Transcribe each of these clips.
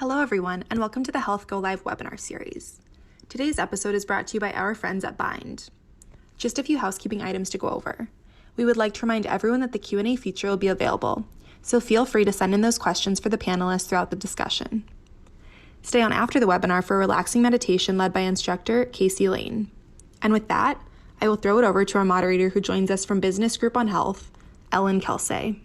Hello everyone, and welcome to the Health GoLIVE webinar series. Today's episode is brought to you by our friends at Bind. Just a few housekeeping items to go over. We would like to remind everyone that the Q&A feature will be available, so feel free to send in those questions for the panelists throughout the discussion. Stay on after the webinar for a relaxing meditation led by instructor Casey Lane. And with that, I will throw it over to our moderator who joins us from Business Group on Health, Ellen Kelsey.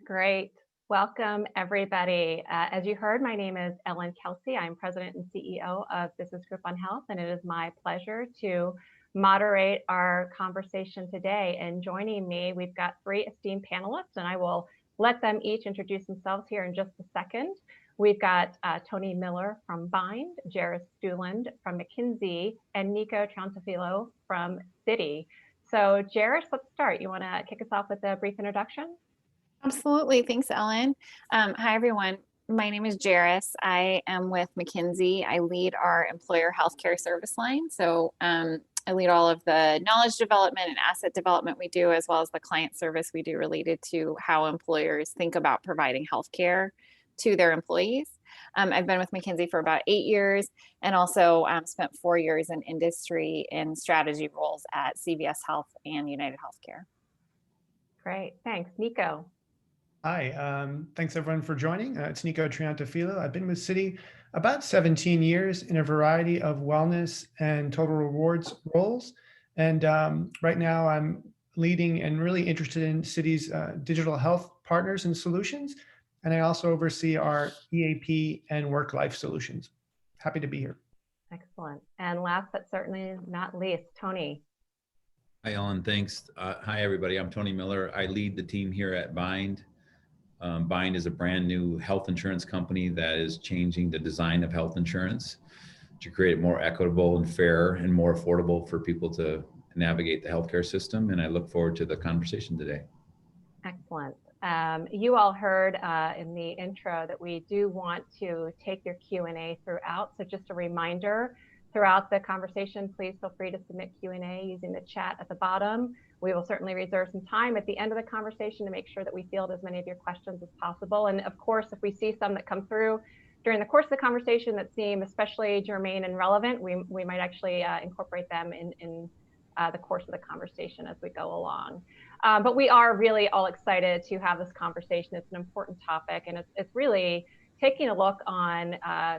Great. Welcome, everybody. As you heard, my name is Ellen Kelsey. I'm President and CEO of Business Group on Health, and it is my pleasure to moderate our conversation today. And joining me, we've got three esteemed panelists, and I will let them each introduce themselves here in just a second. We've got Tony Miller from Bind, Jairus Stuland from McKinsey, and Nico Trantafilo from Citi. So Jairus, let's start. You want to kick us off with a brief introduction? Absolutely. Thanks, Ellen. Hi, everyone. My name is Jairus. I am with McKinsey. I lead our employer healthcare service line. So I lead all of the knowledge development and asset development we do, as well as the client service we do related to how employers think about providing healthcare to their employees. I've been with McKinsey for about 8 years and also spent 4 years in industry in strategy roles at CVS Health and United Healthcare. Great. Thanks. Nico. Hi, thanks everyone for joining. It's Nico Trantafilo. I've been with Citi about 17 years in a variety of wellness and total rewards roles. And right now I'm leading and really interested in Citi's digital health partners and solutions. And I also oversee our EAP and work-life solutions. Happy to be here. Excellent. And last but certainly not least, Tony. Hi, Ellen. Thanks. Hi, everybody. I'm Tony Miller. I lead the team here at Bind. Bind is a brand new health insurance company that is changing the design of health insurance to create it more equitable and fair and more affordable for people to navigate the healthcare system. And I look forward to the conversation today. Excellent. You all heard in the intro that we do want to take your Q&A throughout. So just a reminder, throughout the conversation, please feel free to submit Q&A using the chat at the bottom. We will certainly reserve some time at the end of the conversation to make sure that we field as many of your questions as possible. And of course, if we see some that come through during the course of the conversation that seem especially germane and relevant, we might actually incorporate them in the course of the conversation as we go along. But we are really all excited to have this conversation. It's an important topic, and it's really taking a look on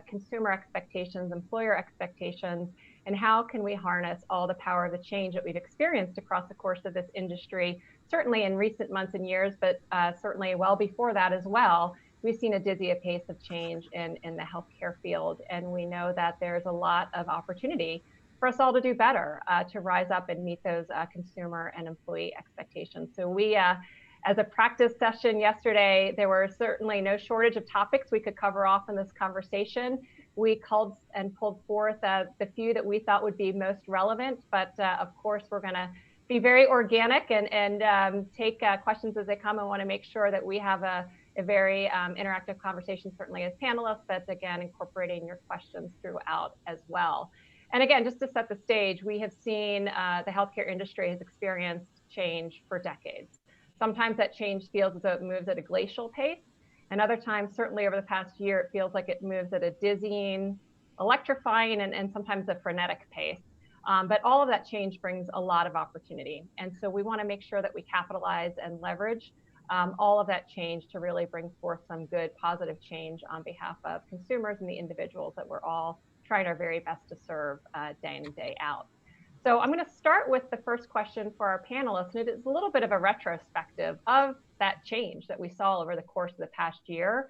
consumer expectations, employer expectations, and how can we harness all the power of the change that we've experienced across the course of this industry, certainly in recent months and years, but certainly well before that as well. We've seen a dizzy pace of change in the healthcare field, and we know that there's a lot of opportunity for us all to do better, to rise up and meet those consumer and employee expectations. So we, as a practice session yesterday, there were certainly no shortage of topics we could cover off in this conversation. We called and pulled forth the few that we thought would be most relevant, but of course we're going to be very organic and take questions as they come, and want to make sure that we have a very interactive conversation, certainly as panelists, but again, incorporating your questions throughout as well. And again, just to set the stage, we have seen the healthcare industry has experienced change for decades. Sometimes that change feels as though it moves at a glacial pace, and other times, certainly over the past year, it feels like it moves at a dizzying, electrifying, and sometimes a frenetic pace. But all of that change brings a lot of opportunity. And so we want to make sure that we capitalize and leverage all of that change to really bring forth some good, positive change on behalf of consumers and the individuals that we're all trying our very best to serve day in and day out. So I'm going to start with the first question for our panelists, and it is a little bit of a retrospective of that change that we saw over the course of the past year.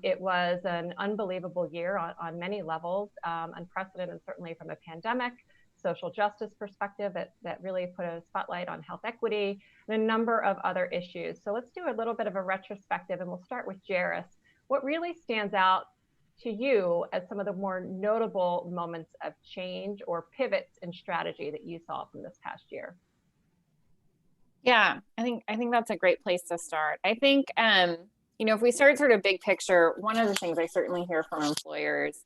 It was an unbelievable year on many levels, unprecedented certainly from a pandemic, social justice perspective that really put a spotlight on health equity, and a number of other issues. So let's do a little bit of a retrospective, and we'll start with Jairus. What really stands out to you as some of the more notable moments of change or pivots in strategy that you saw from this past year? Yeah, I think that's a great place to start. I think, if we start sort of big picture, one of the things I certainly hear from employers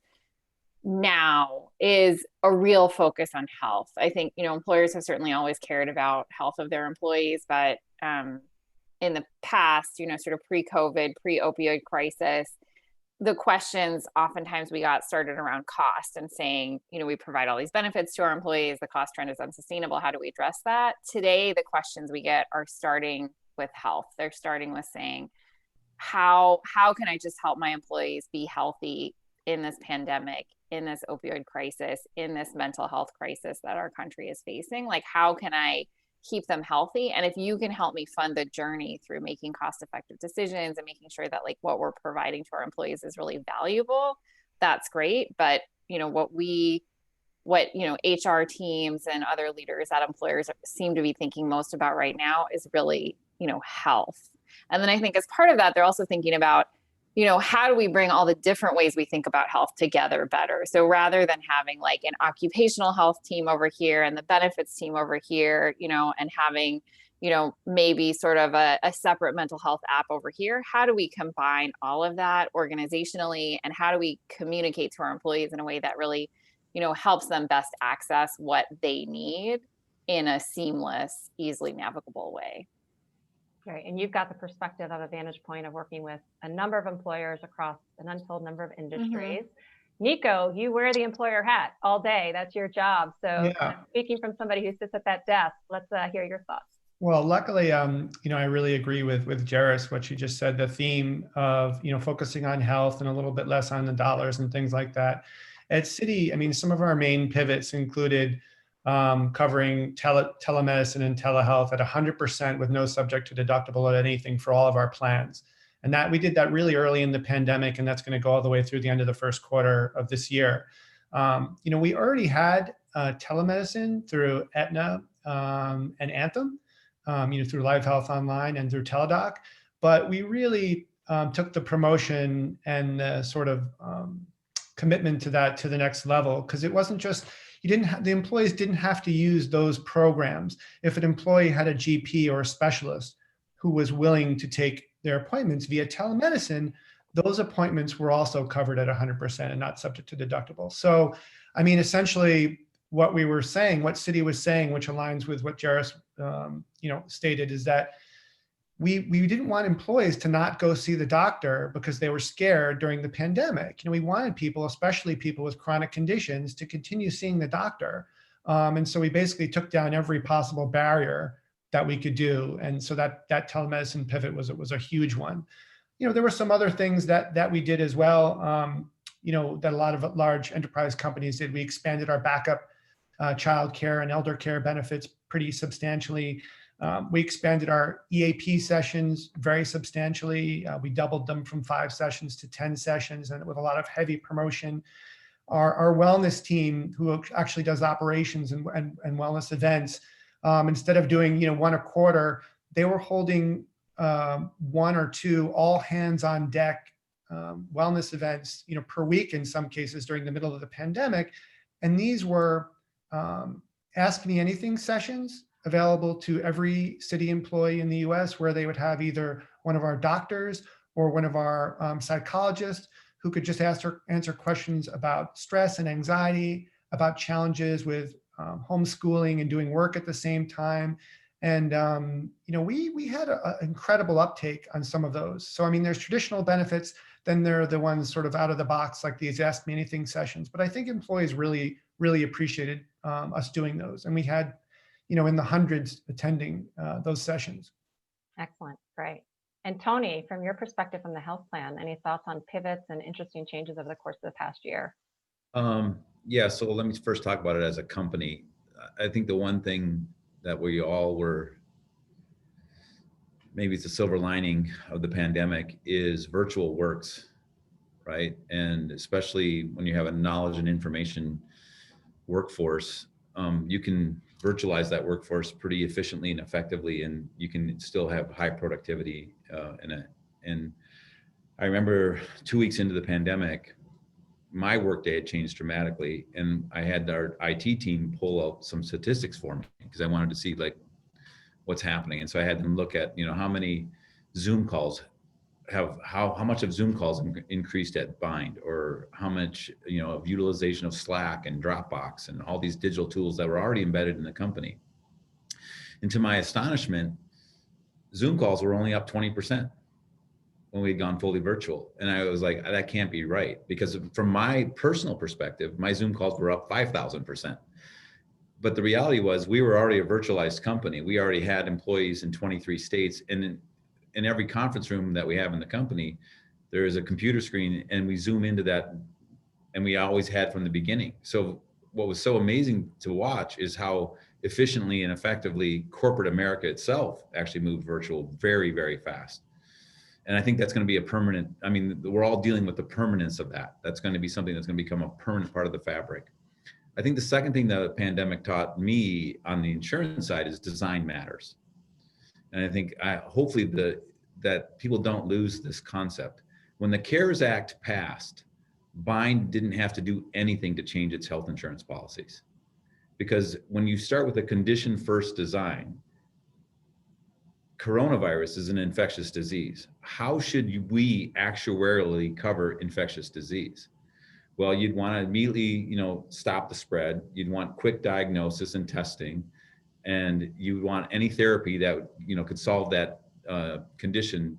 now is a real focus on health. I think, employers have certainly always cared about health of their employees, but in the past, sort of pre-COVID, pre-opioid crisis, the questions oftentimes we got started around cost and saying, we provide all these benefits to our employees, the cost trend is unsustainable, how do we address that? Today, the questions we get are starting with health. They're starting with saying, how can I just help my employees be healthy in this pandemic, in this opioid crisis, in this mental health crisis that our country is facing? Like, how can I keep them healthy? And if you can help me fund the journey through making cost-effective decisions and making sure that like what we're providing to our employees is really valuable, that's great. But what HR teams and other leaders at employers seem to be thinking most about right now is really, health. And then I think as part of that, they're also thinking about, how do we bring all the different ways we think about health together better? So rather than having like an occupational health team over here and the benefits team over here, and having, maybe sort of a separate mental health app over here, how do we combine all of that organizationally? And how do we communicate to our employees in a way that really, helps them best access what they need in a seamless, easily navigable way? Great. And you've got the perspective of a vantage point of working with a number of employers across an untold number of industries. Nico, you wear the employer hat all day. That's your job. So speaking from somebody who sits at that desk, let's hear your thoughts. Well, luckily, I really agree with Jairus, what she just said, the theme of, focusing on health and a little bit less on the dollars and things like that. At Citi, some of our main pivots included covering telemedicine and telehealth at 100% with no subject to deductible at anything for all of our plans. And that we did that really early in the pandemic, and that's going to go all the way through the end of the first quarter of this year. We already had telemedicine through Aetna and Anthem, through Live Health Online and through Teladoc, but we really took the promotion and the sort of commitment to that to the next level, because it wasn't just the employees didn't have to use those programs. If an employee had a GP or a specialist who was willing to take their appointments via telemedicine, those appointments were also covered at 100% and not subject to deductible. So, essentially what we were saying, what Citi was saying, which aligns with what Jairus, stated, is that we didn't want employees to not go see the doctor because they were scared during the pandemic. We wanted people, especially people with chronic conditions, to continue seeing the doctor. And so we basically took down every possible barrier that we could do. And so that telemedicine pivot was a huge one. There were some other things that we did as well, that a lot of large enterprise companies did. We expanded our backup child care and elder care benefits pretty substantially. We expanded our EAP sessions very substantially. We doubled them from 5 sessions to 10 sessions, and with a lot of heavy promotion. Our wellness team, who actually does operations and wellness events, instead of doing one a quarter, they were holding 1 or 2 all hands on deck wellness events per week in some cases during the middle of the pandemic. And these were Ask Me Anything sessions available to every Citi employee in the US, where they would have either one of our doctors or one of our psychologists who could just answer questions about stress and anxiety, about challenges with homeschooling and doing work at the same time. And we had an incredible uptake on some of those. So there's traditional benefits, then there are the ones sort of out of the box, like these Ask Me Anything sessions. But I think employees really, really appreciated us doing those. And we had in the hundreds attending those sessions. Excellent, great. And Tony, from your perspective from the health plan, any thoughts on pivots and interesting changes over the course of the past year? Yeah, so let me first talk about it as a company. I think the one thing that we all were, maybe it's a silver lining of the pandemic, is virtual works, right? And especially when you have a knowledge and information workforce, you can virtualize that workforce pretty efficiently and effectively, and you can still have high productivity And I remember 2 weeks into the pandemic, my workday had changed dramatically, and I had our IT team pull out some statistics for me because I wanted to see like what's happening. And so I had them look at how many Zoom calls how much of Zoom calls increased at Bind, or how much of utilization of Slack and Dropbox and all these digital tools that were already embedded in the company. And to my astonishment, Zoom calls were only up 20%. when we'd gone fully virtual. And I was like, that can't be right. Because from my personal perspective, my Zoom calls were up 5,000%. But the reality was we were already a virtualized company. We already had employees in 23 states. And in every conference room that we have in the company, there is a computer screen, and we Zoom into that. And we always had from the beginning. So what was so amazing to watch is how efficiently and effectively corporate America itself actually moved virtual very, very fast. And I think that's going to be a permanent, I mean, we're all dealing with the permanence of that. That's going to be something that's going to become a permanent part of the fabric. I think the second thing the pandemic taught me on the insurance side is design matters. And I think hopefully that people don't lose this concept. When the CARES Act passed, Bind didn't have to do anything to change its health insurance policies. Because when you start with a condition first design, coronavirus is an infectious disease. How should we actuarially cover infectious disease? Well, you'd want to immediately, stop the spread. You'd want quick diagnosis and testing, and you would want any therapy that, could solve that condition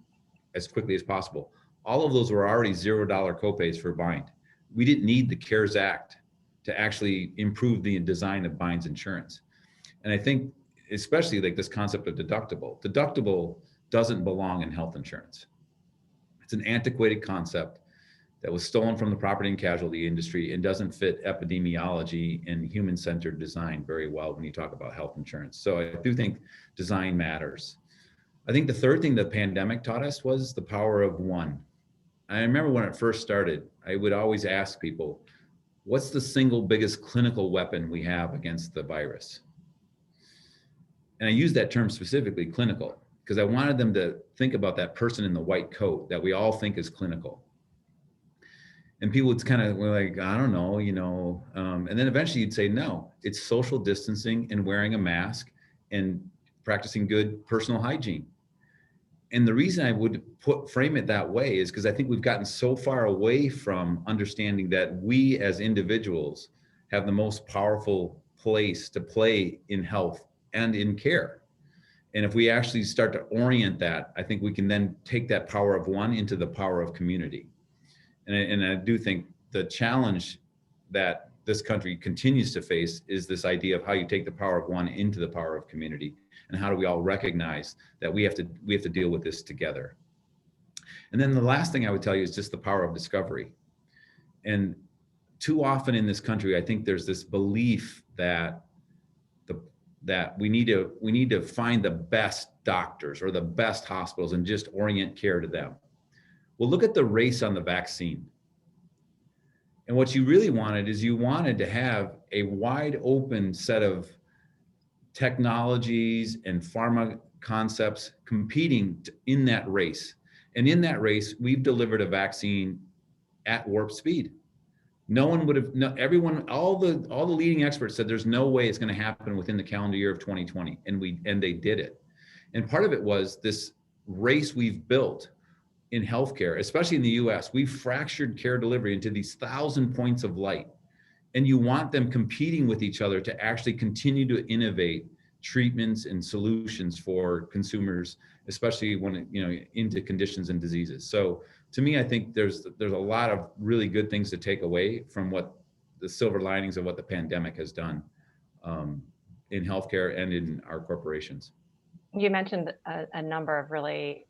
as quickly as possible. All of those were already $0 copays for Bind. We didn't need the CARES Act to actually improve the design of Bind's insurance. And I think, especially like this concept of deductible doesn't belong in health insurance. It's an antiquated concept that was stolen from the property and casualty industry and doesn't fit epidemiology and human-centered design very well when you talk about health insurance. So I do think design matters. I think the third thing the pandemic taught us was the power of one. I remember when it first started, I would always ask people, what's the single biggest clinical weapon we have against the virus? And I use that term specifically, clinical, because I wanted them to think about that person in the white coat that we all think is clinical. And people would kind of were like, I don't know, and then eventually you'd say, no, it's social distancing and wearing a mask and practicing good personal hygiene. And the reason I would frame it that way is because I think we've gotten so far away from understanding that we as individuals have the most powerful place to play in health and in care. And if we actually start to orient that, I think we can then take that power of one into the power of community. And I do think the challenge that this country continues to face is this idea of how you take the power of one into the power of community, and how do we all recognize that we have to deal with this together. And then the last thing I would tell you is just the power of discovery. And too often in this country, I think there's this belief that we need to find the best doctors or the best hospitals and just orient care to them. Well, look at the race on the vaccine. And what you really wanted is you wanted to have a wide open set of technologies and pharma concepts competing in that race. And in that race, we've delivered a vaccine at warp speed. No one would have, everyone, all the leading experts said there's no way it's going to happen within the calendar year of 2020. And they did it. And part of it was this race we've built in healthcare, especially in the US. We've fractured care delivery into these 1,000 points of light. And you want them competing with each other to actually continue to innovate treatments and solutions for consumers, especially when into conditions and diseases. So to me, I think there's a lot of really good things to take away from what the silver linings of what the pandemic has done in healthcare and in our corporations. You mentioned a number of really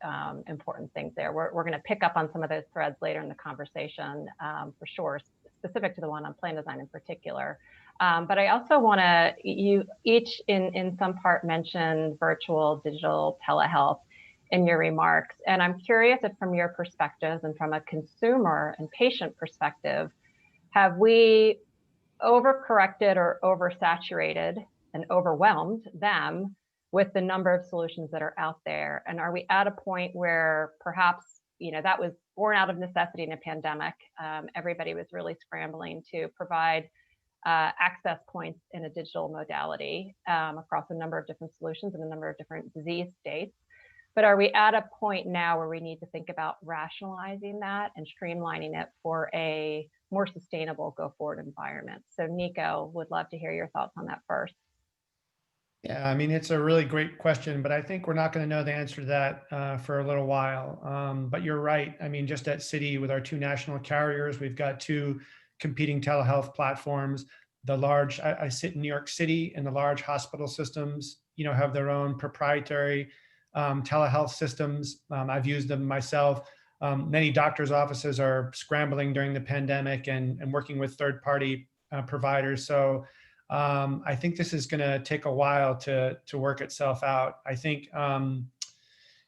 important things there. We're going to pick up on some of those threads later in the conversation for sure, specific to the one on plan design in particular. But I also want to, you each in some part mentioned virtual, digital, telehealth in your remarks. And I'm curious if from your perspective and from a consumer and patient perspective, have we overcorrected or oversaturated and overwhelmed them with the number of solutions that are out there? And are we at a point where perhaps, that was born out of necessity in a pandemic? Everybody was really scrambling to provide access points in a digital modality across a number of different solutions and a number of different disease states. But are we at a point now where we need to think about rationalizing that and streamlining it for a more sustainable go forward environment? So Nico, would love to hear your thoughts on that first. Yeah, I mean, it's a really great question, but I think we're not going to know the answer to that for a little while. But you're right. I mean, just at Citi with our two national carriers, we've got two competing telehealth platforms. I sit in New York City, and the large hospital systems, have their own proprietary telehealth systems. I've used them myself. Many doctors' offices are scrambling during the pandemic and working with third-party providers. So I think this is going to take a while to work itself out. I think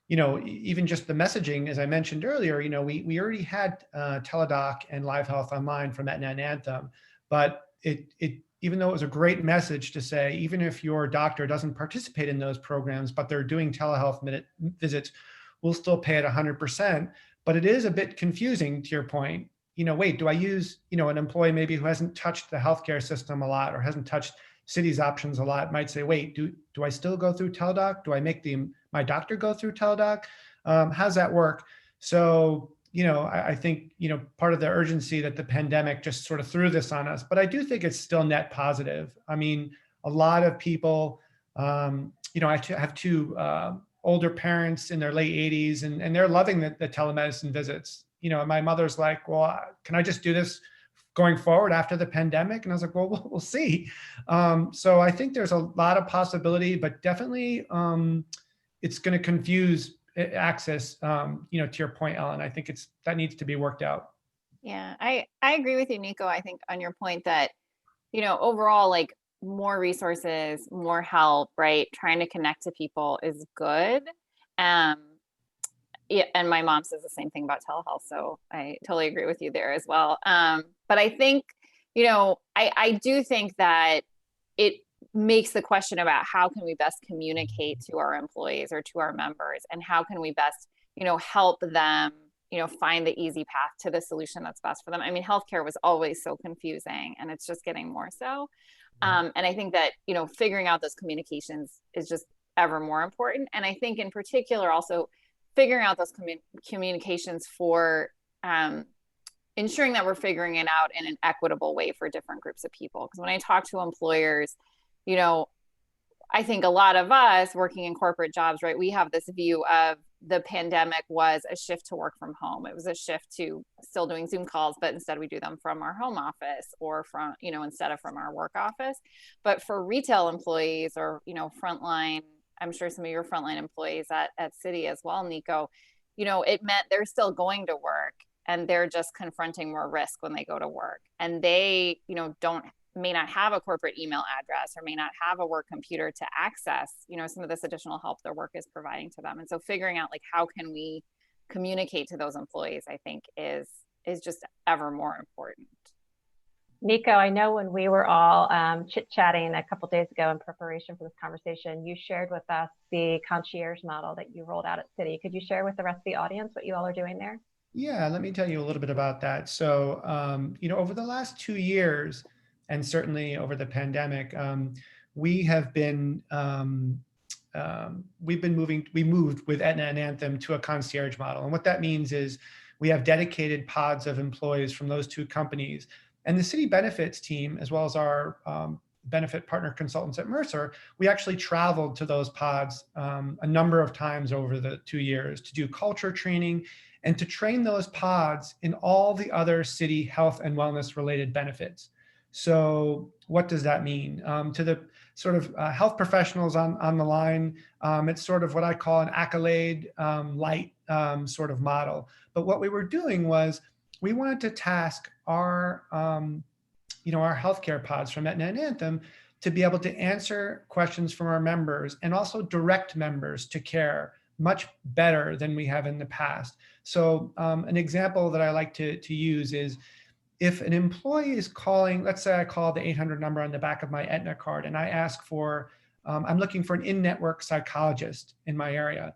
even just the messaging, as I mentioned earlier, we already had Teledoc and Live Health Online from Aetna and Anthem, but it even though it was a great message to say, even if your doctor doesn't participate in those programs, but they're doing telehealth visits, we'll still pay it 100%. But it is a bit confusing, to your point. Wait, do I use, an employee maybe who hasn't touched the healthcare system a lot or hasn't touched Citi's options a lot, might say, wait, do I still go through Teledoc? Do I make my doctor go through Teledoc? How's that work? So, I think, part of the urgency that the pandemic just sort of threw this on us, but I do think it's still net positive. I mean, a lot of people, I have two older parents in their late 80s, and they're loving the telemedicine visits. My mother's like, well, can I just do this going forward after the pandemic? And I was like, well, we'll see. So I think there's a lot of possibility, but definitely it's going to confuse access, to your point, Ellen. I think that needs to be worked out. Yeah, I agree with you, Nico. I think on your point that, overall, like more resources, more help, right? Trying to connect to people is good. Yeah, and my mom says the same thing about telehealth, so I totally agree with you there as well. But I think, I do think that it makes the question about how can we best communicate to our employees or to our members, and how can we best, help them, find the easy path to the solution that's best for them. I mean, healthcare was always so confusing, and it's just getting more so. And I think that, figuring out those communications is just ever more important. And I think in particular also figuring out those communications for ensuring that we're figuring it out in an equitable way for different groups of people. Because when I talk to employers, I think a lot of us working in corporate jobs, right, we have this view of the pandemic was a shift to work from home. It was a shift to still doing Zoom calls, but instead we do them from our home office or from, instead of from our work office. But for retail employees or, frontline, I'm sure some of your frontline employees at Citi as well, Nico, it meant they're still going to work and they're just confronting more risk when they go to work. And they, may not have a corporate email address or may not have a work computer to access, some of this additional help their work is providing to them. And so figuring out like, how can we communicate to those employees, I think is just ever more important. Nico, I know when we were all chit-chatting a couple days ago in preparation for this conversation, you shared with us the concierge model that you rolled out at Citi. Could you share with the rest of the audience what you all are doing there? Yeah, let me tell you a little bit about that. So, over the last 2 years, and certainly over the pandemic, we moved with Aetna and Anthem to a concierge model. And what that means is we have dedicated pods of employees from those two companies. And the Citi benefits team, as well as our benefit partner consultants at Mercer, we actually traveled to those pods a number of times over the 2 years to do culture training and to train those pods in all the other Citi health and wellness related benefits. So what does that mean? To the sort of health professionals on the line, it's sort of what I call an accolade light sort of model. But what we were doing was we wanted to task our healthcare pods from Aetna and Anthem to be able to answer questions from our members and also direct members to care much better than we have in the past. So an example that I like to use is if an employee is calling, let's say I call the 800 number on the back of my Aetna card and I ask for, I'm looking for an in-network psychologist in my area.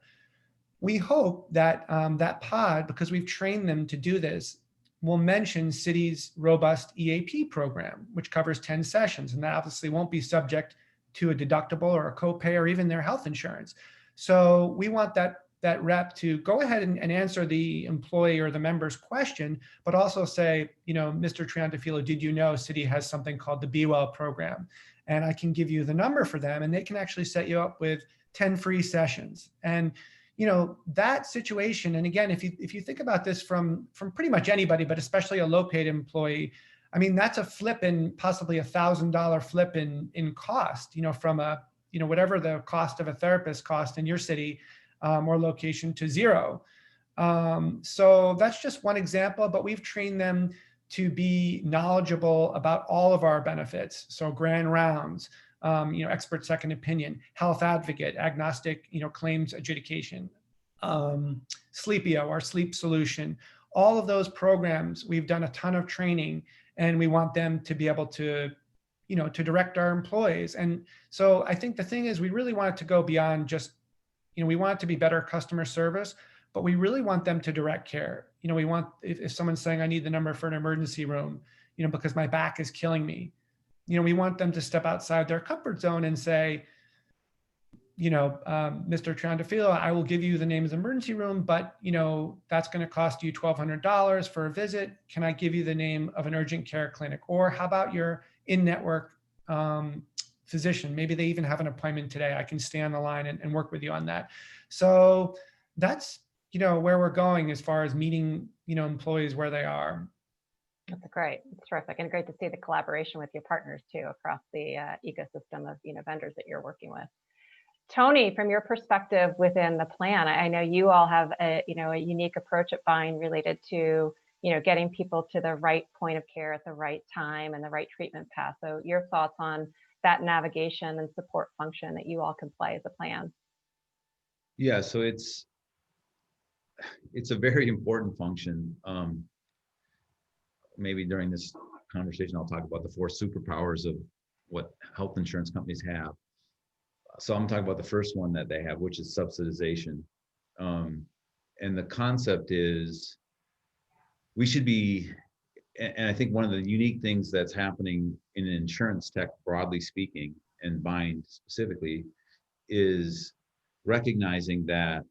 We hope that that pod, because we've trained them to do this, will mention Citi's robust EAP program, which covers 10 sessions. And that obviously won't be subject to a deductible or a copay or even their health insurance. So we want that that rep to go ahead and answer the employee or the member's question, but also say, Mr. Triantafilo, did you know Citi has something called the Be Well program? And I can give you the number for them, and they can actually set you up with 10 free sessions. And that situation, and again, if you think about this from pretty much anybody, but especially a low paid employee, I mean, that's a flip in possibly $1,000 flip in cost, from whatever the cost of a therapist cost in your city or location to zero. So that's just one example, but we've trained them to be knowledgeable about all of our benefits. So grand rounds, expert second opinion, health advocate, agnostic, claims adjudication, Sleepio, our sleep solution, all of those programs, we've done a ton of training, and we want them to be able to, to direct our employees. And so I think the thing is, we really want it to go beyond just, we want it to be better customer service, but we really want them to direct care. We want, if someone's saying, I need the number for an emergency room, because my back is killing me, we want them to step outside their comfort zone and say, Mr. Triantafilo, I will give you the name of the emergency room, but, that's going to cost you $1,200 for a visit. Can I give you the name of an urgent care clinic? Or how about your in-network physician? Maybe they even have an appointment today. I can stay on the line and work with you on that. So that's, where we're going as far as meeting, employees where they are. That's great. It's terrific, and great to see the collaboration with your partners too across the ecosystem of vendors that you're working with. Tony, from your perspective within the plan, I know you all have a unique approach at Bind related to getting people to the right point of care at the right time and the right treatment path. So your thoughts on that navigation and support function that you all can play as a plan? Yeah, so it's a very important function. Maybe during this conversation, I'll talk about the 4 superpowers of what health insurance companies have. So I'm talking about the first one that they have, which is subsidization. And the concept is we should be, and I think one of the unique things that's happening in insurance tech, broadly speaking, and Bind specifically, is recognizing that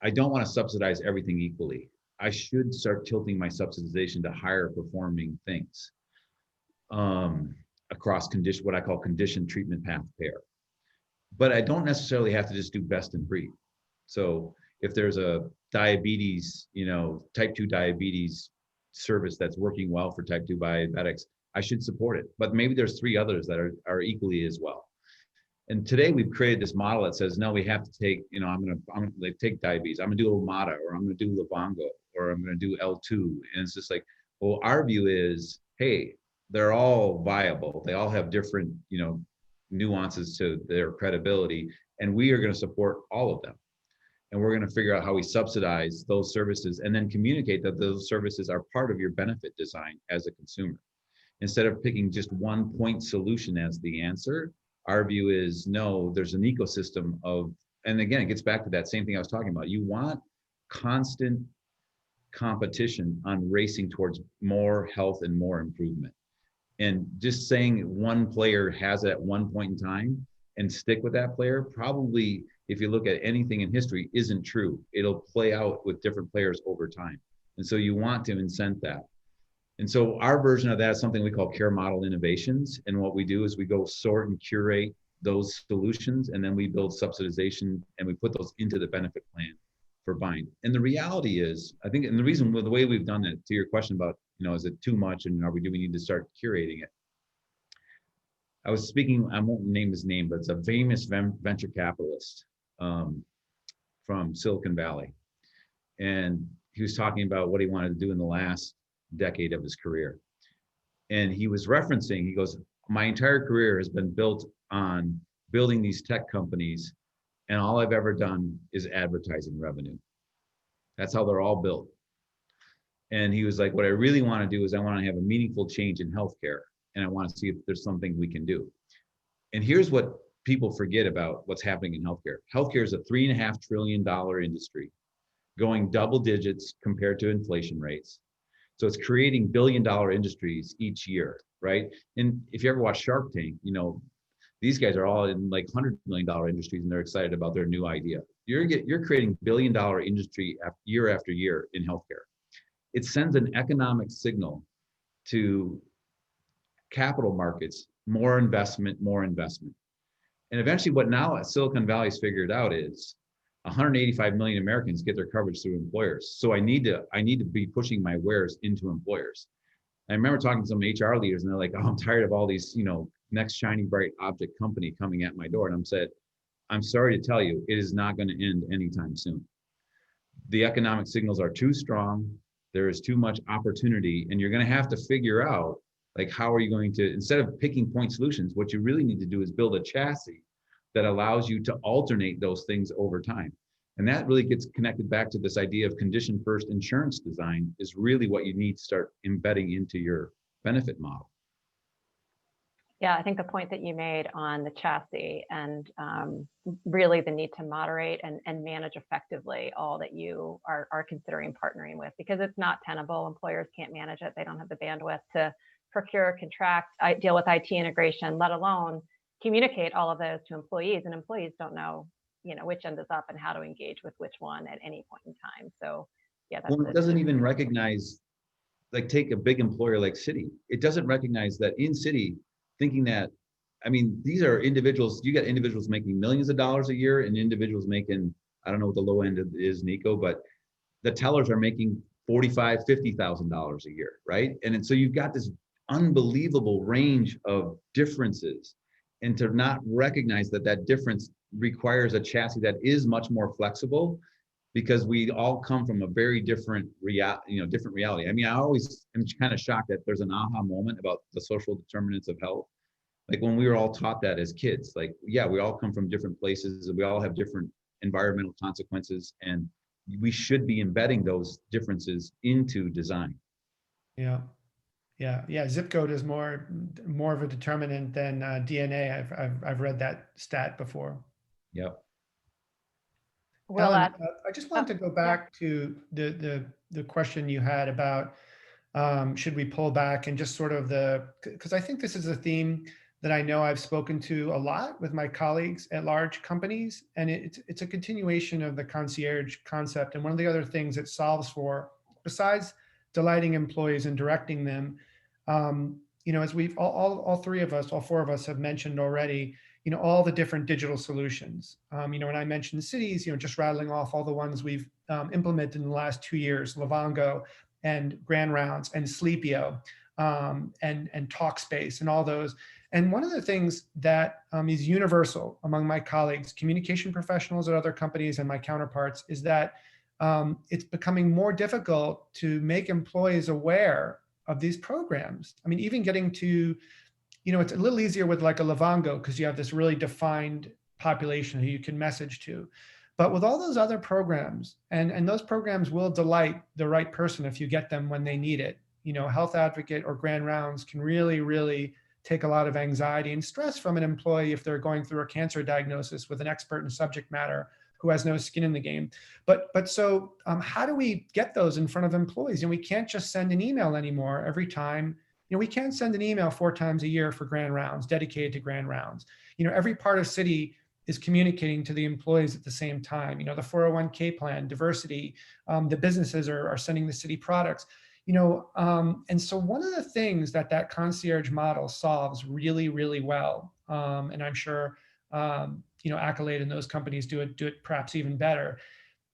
I don't want to subsidize everything equally. I should start tilting my subsidization to higher performing things across what I call condition treatment path pair. But I don't necessarily have to just do best in breed. So if there's a diabetes, type 2 diabetes service that's working well for type 2 diabetics, I should support it. But maybe there's 3 others that are equally as well. And today we've created this model that says, no, we have to take, I'm gonna take diabetes. I'm gonna do Omada, or I'm gonna do Livongo, or I'm gonna do L2. And it's just like, well, our view is, hey, they're all viable. They all have different, nuances to their credibility, and we are going to support all of them. And we're going to figure out how we subsidize those services and then communicate that those services are part of your benefit design as a consumer. Instead of picking just one point solution as the answer, our view is, no, there's an ecosystem of, and again, it gets back to that same thing I was talking about. You want constant competition on racing towards more health and more improvement. And just saying one player has it at one point in time and stick with that player, probably, if you look at anything in history, isn't true. It'll play out with different players over time. And so you want to incent that. And so our version of that is something we call care model innovations. And what we do is we go sort and curate those solutions, and then we build subsidization and we put those into the benefit plan for Bind. And the reality is, I think, and the reason, the way we've done it, to your question about, is it too much, and do we need to start curating it? I was speaking, I won't name his name, but it's a famous venture capitalist from Silicon Valley. And he was talking about what he wanted to do in the last decade of his career. And he was referencing, he goes, my entire career has been built on building these tech companies, and all I've ever done is advertising revenue. That's how they're all built. And he was like, what I really want to do is I want to have a meaningful change in healthcare, and I want to see if there's something we can do. And here's what people forget about what's happening in healthcare. Healthcare is a $3.5 trillion industry, going double digits compared to inflation rates. So it's creating billion-dollar industries each year, right? And if you ever watch Shark Tank, These guys are all in like $100 million industries, and they're excited about their new idea. You're creating billion-dollar industry year after year in healthcare. It sends an economic signal to capital markets, more investment, more investment. And eventually what now Silicon Valley's figured out is 185 million Americans get their coverage through employers. So I need to be pushing my wares into employers. I remember talking to some HR leaders, and they're like, "Oh, I'm tired of all these, next shiny bright object company coming at my door." And I'm sorry to tell you, it is not going to end anytime soon. The economic signals are too strong. There is too much opportunity, and you're going to have to figure out, like, how are you going to, instead of picking point solutions, what you really need to do is build a chassis that allows you to alternate those things over time. And that really gets connected back to this idea of condition first insurance design is really what you need to start embedding into your benefit model. Yeah, I think the point that you made on the chassis and really the need to moderate and manage effectively all that you are considering partnering with, because it's not tenable. Employers can't manage it. They don't have the bandwidth to procure, contract, deal with IT integration, let alone communicate all of those to employees. And employees don't know, which end is up and how to engage with which one at any point in time. So yeah, that's well, it doesn't even recognize, like, take a big employer like Citi. It doesn't recognize that in Citi, thinking that, I mean, these are individuals, you got individuals making millions of dollars a year and individuals making, I don't know what the low end is, Nico, but the tellers are making $45,000, $50,000 a year, right? And so you've got this unbelievable range of differences, and to not recognize that difference requires a chassis that is much more flexible, because we all come from a very different reality. I mean, I always am kind of shocked that there's an aha moment about the social determinants of health. Like when we were all taught that as kids, like, yeah, we all come from different places and we all have different environmental consequences, and we should be embedding those differences into design. Yeah. Zip code is more of a determinant than DNA. I've read that stat before. Yep. Well, Ellen, I just wanted to go back to the question you had about should we pull back, and just sort of because I think this is a theme that I know I've spoken to a lot with my colleagues at large companies, and it's a continuation of the concierge concept. And one of the other things it solves for, besides delighting employees and directing them, as we've all three of us, all four of us have mentioned already, all the different digital solutions. When I mentioned cities, just rattling off all the ones we've implemented in the last 2 years: Livongo and Grand Rounds and Sleepio, and Talkspace and all those. And one of the things that is universal among my colleagues, communication professionals at other companies, and my counterparts, is that it's becoming more difficult to make employees aware of these programs. I mean, even getting to, it's a little easier with like a Livongo because you have this really defined population who you can message to. But with all those other programs, and those programs will delight the right person if you get them when they need it. Health Advocate or Grand Rounds can really, really take a lot of anxiety and stress from an employee if they're going through a cancer diagnosis with an expert in subject matter who has no skin in the game. But so how do we get those in front of employees? And we can't just send an email anymore every time. We can't send an email 4 times a year for Grand Rounds, dedicated to Grand Rounds. Every part of Citi is communicating to the employees at the same time. The 401k plan, diversity, the businesses are sending the Citi products. And so one of the things that concierge model solves really, really well, and I'm sure Accolade and those companies do it perhaps even better,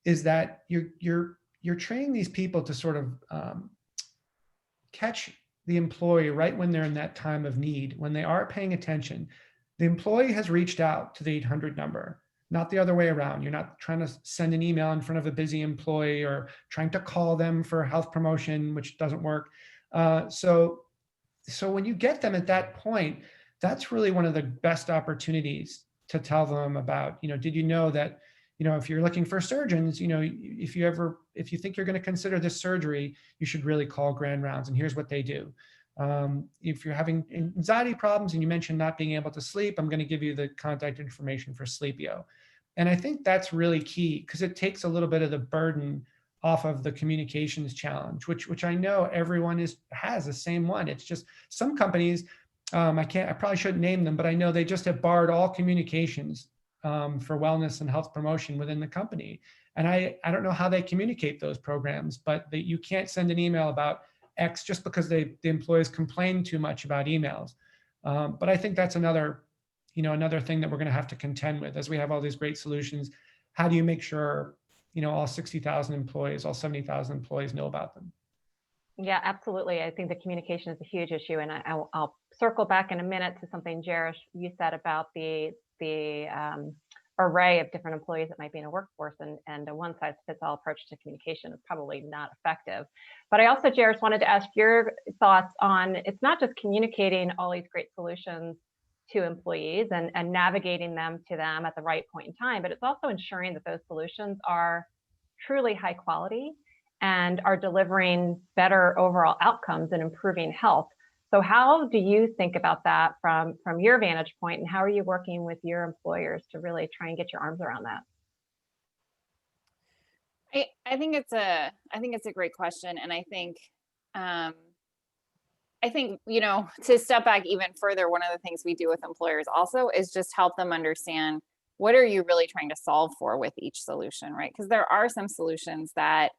is that you're training these people to sort of catch the employee right when they're in that time of need, when they are paying attention. The employee has reached out to the 800 number, not the other way around. You're not trying to send an email in front of a busy employee or trying to call them for health promotion, which doesn't work. So when you get them at that point, that's really one of the best opportunities to tell them about, did you know that, if you're looking for surgeons, if you think you're going to consider this surgery, you should really call Grand Rounds, and here's what they do. If you're having anxiety problems and you mentioned not being able to sleep, I'm going to give you the contact information for Sleepio. And I think that's really key because it takes a little bit of the burden off of the communications challenge, which I know everyone has the same one. It's just some companies, I probably shouldn't name them, but I know they just have barred all communications for wellness and health promotion within the company. And I don't know how they communicate those programs, but you can't send an email about X just because the employees complain too much about emails. But I think that's another thing that we're going to have to contend with as we have all these great solutions. How do you make sure, all 60,000 employees, all 70,000 employees know about them? Yeah, absolutely. I think the communication is a huge issue, and I'll circle back in a minute to something, Jarish, you said about the array of different employees that might be in a workforce, and a one-size-fits-all approach to communication is probably not effective. But I also, Jarish, wanted to ask your thoughts on, it's not just communicating all these great solutions to employees and navigating them to them at the right point in time, but it's also ensuring that those solutions are truly high quality and are delivering better overall outcomes and improving health. So how do you think about that from your vantage point, and how are you working with your employers to really try and get your arms around that? I think it's a great question, and I think to step back even further, one of the things we do with employers also is just help them understand, what are you really trying to solve for with each solution, right? Because there are some solutions that,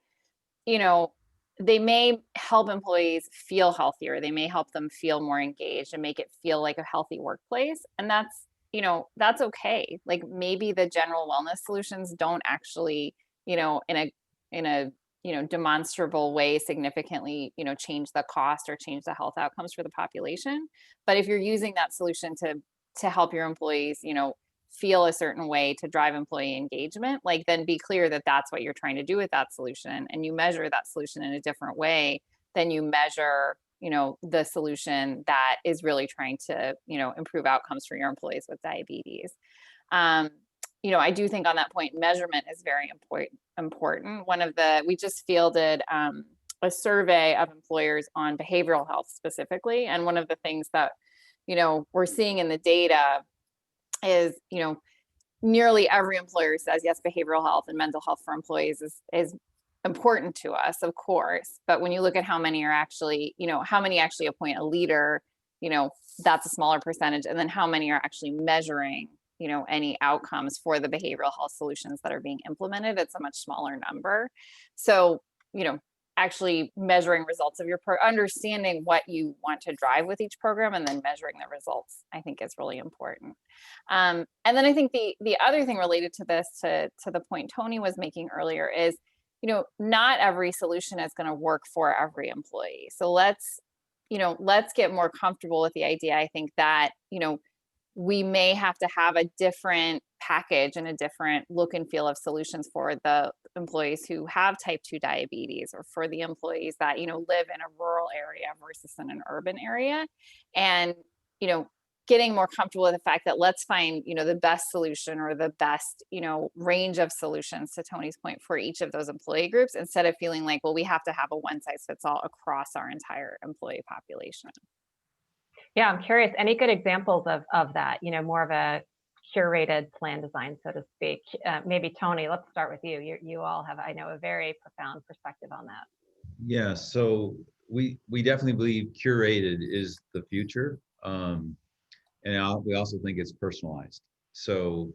they may help employees feel healthier. They may help them feel more engaged and make it feel like a healthy workplace. And that's okay. Like, maybe the general wellness solutions don't actually, in a demonstrable way significantly, change the cost or change the health outcomes for the population. But if you're using that solution to help your employees, feel a certain way to drive employee engagement, like, then be clear that that's what you're trying to do with that solution, and you measure that solution in a different way than you measure, the solution that is really trying to, improve outcomes for your employees with diabetes. I do think on that point, measurement is very important. We just fielded a survey of employers on behavioral health specifically, and one of the things that, we're seeing in the data is, nearly every employer says, yes, behavioral health and mental health for employees is important to us, of course. But when you look at how many actually appoint a leader, that's a smaller percentage. And then how many are actually measuring, any outcomes for the behavioral health solutions that are being implemented, it's a much smaller number. So, actually measuring results of your understanding what you want to drive with each program, and then measuring the results, I think, is really important. And then I think the other thing related to this, to the point Tony was making earlier, is, not every solution is going to work for every employee. So let's get more comfortable with the idea, I think, that, we may have to have a different package and a different look and feel of solutions for the employees who have type 2 diabetes, or for the employees that, live in a rural area versus in an urban area. And, getting more comfortable with the fact that let's find, the best solution, or the best, range of solutions, to Tony's point, for each of those employee groups, instead of feeling like, well, we have to have a one size fits all across our entire employee population. Yeah, I'm curious, any good examples of that, more of a curated plan design, so to speak? Maybe Tony, let's start with you. You all have, I know, a very profound perspective on that. Yeah, so we definitely believe curated is the future. And we also think it's personalized. So,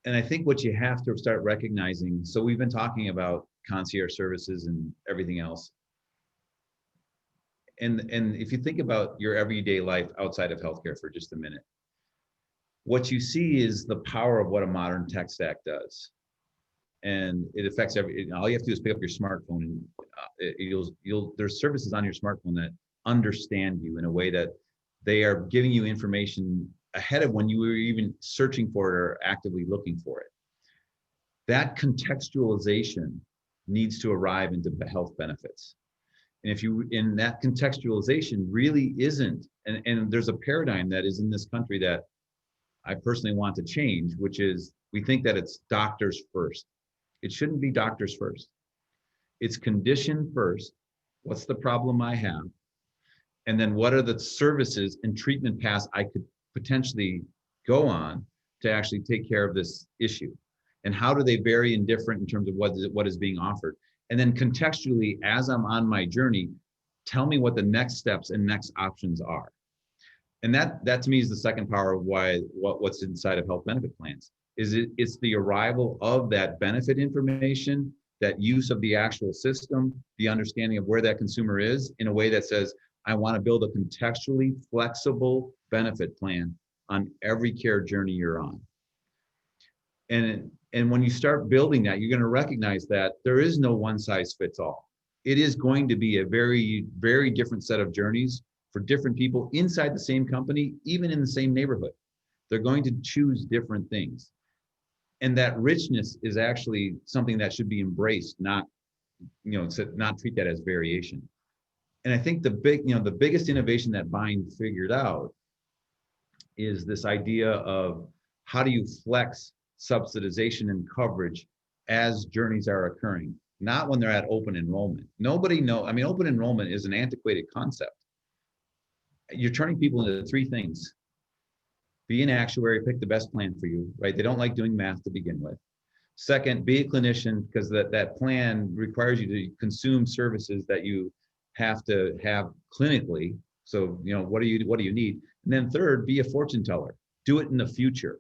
and I think what you have to start recognizing, so we've been talking about concierge services and everything else. And if you think about your everyday life outside of healthcare for just a minute, what you see is the power of what a modern tech stack does. And it affects all you have to do is pick up your smartphone, and there's services on your smartphone that understand you in a way that they are giving you information ahead of when you were even searching for it or actively looking for it. That contextualization needs to arrive into the health benefits. And if you, in that contextualization really isn't, and there's a paradigm that is in this country that I personally want to change, which is, we think that it's doctors first. It shouldn't be doctors first. It's condition first. What's the problem I have? And then what are the services and treatment paths I could potentially go on to actually take care of this issue? And how do they vary and different in terms of what is being offered? And then contextually, as I'm on my journey, Tell me what the next steps and next options are. And that to me is the second power of what's inside of health benefit plans. It's the arrival of that benefit information, that use of the actual system, the understanding of where that consumer is in a way that says, I want to build a contextually flexible benefit plan on every care journey you're on. And when you start building that, you're going to recognize that there is no one size fits all. It is going to be a very, very different set of journeys for different people inside the same company, even in the same neighborhood. They're going to choose different things. And that richness is actually something that should be embraced, not treat that as variation. And I think the biggest innovation that Bind figured out is this idea of how do you flex subsidization and coverage as journeys are occurring, not when they're at open enrollment. Open enrollment is an antiquated concept. You're turning people into three things. Be an actuary, pick the best plan for you, right? They don't like doing math to begin with. Second, be a clinician, because that plan requires you to consume services that you have to have clinically. So, what do you need? And then third, be a fortune teller. Do it in the future.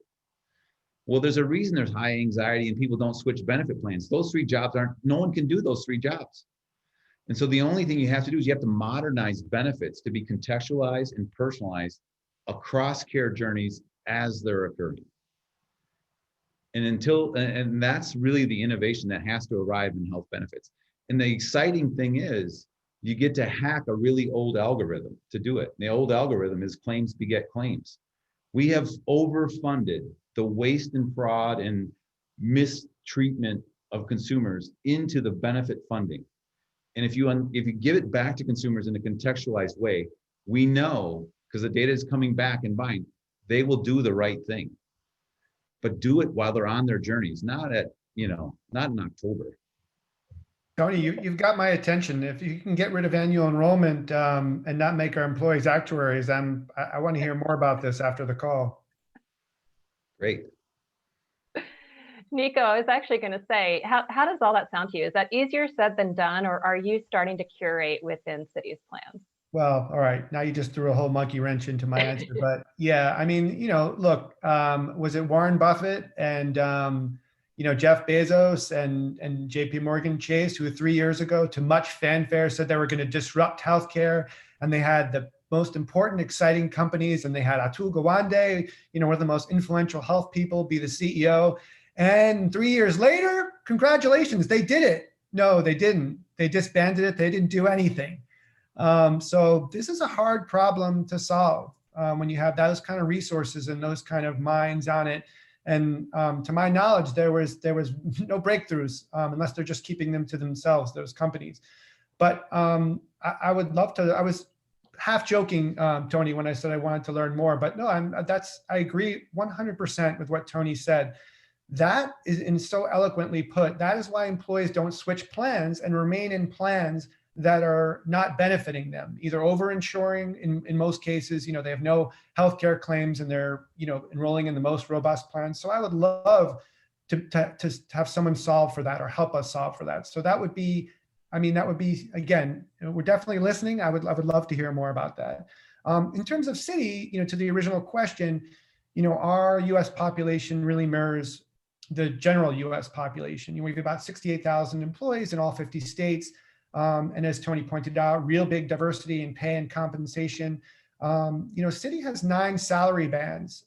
Well, there's a reason there's high anxiety and people don't switch benefit plans. Those three jobs no one can do those three jobs. And so the only thing you have to do is you have to modernize benefits to be contextualized and personalized across care journeys as they're occurring. And that's really the innovation that has to arrive in health benefits. And the exciting thing is you get to hack a really old algorithm to do it. And the old algorithm is claims beget claims. We have overfunded the waste and fraud and mistreatment of consumers into the benefit funding. And if you give it back to consumers in a contextualized way, we know, because the data is coming back in Bind, they will do the right thing. But do it while they're on their journeys, not in October. Tony, you've got my attention. If you can get rid of annual enrollment and not make our employees actuaries, I want to hear more about this after the call. Great. Nico, I was actually going to say, how does all that sound to you? Is that easier said than done, or are you starting to curate within Citi's plans? Well, all right. Now you just threw a whole monkey wrench into my answer. But yeah, look, was it Warren Buffett and, Jeff Bezos and JP Morgan Chase, who 3 years ago, to much fanfare, said they were going to disrupt healthcare, and they had the most important, exciting companies, and they had Atul Gawande, one of the most influential health people, be the CEO. And 3 years later, congratulations, they did it. No, they didn't. They disbanded it. They didn't do anything. So this is a hard problem to solve when you have those kind of resources and those kind of minds on it. And to my knowledge, there was no breakthroughs unless they're just keeping them to themselves, those companies. But I would love to. I was half joking, Tony, when I said I wanted to learn more. But no, I agree 100% with what Tony said. That is, and so eloquently put, that is why employees don't switch plans and remain in plans that are not benefiting them, either over-insuring in most cases. They have no healthcare claims and they're, enrolling in the most robust plans. So I would love to have someone solve for that or help us solve for that. So that would be, again, we're definitely listening. I would love to hear more about that. In terms of Citi, to the original question, our US population really mirrors the general US population. We have about 68,000 employees in all 50 states. And as Tony pointed out, real big diversity in pay and compensation. Citi has 9 salary bands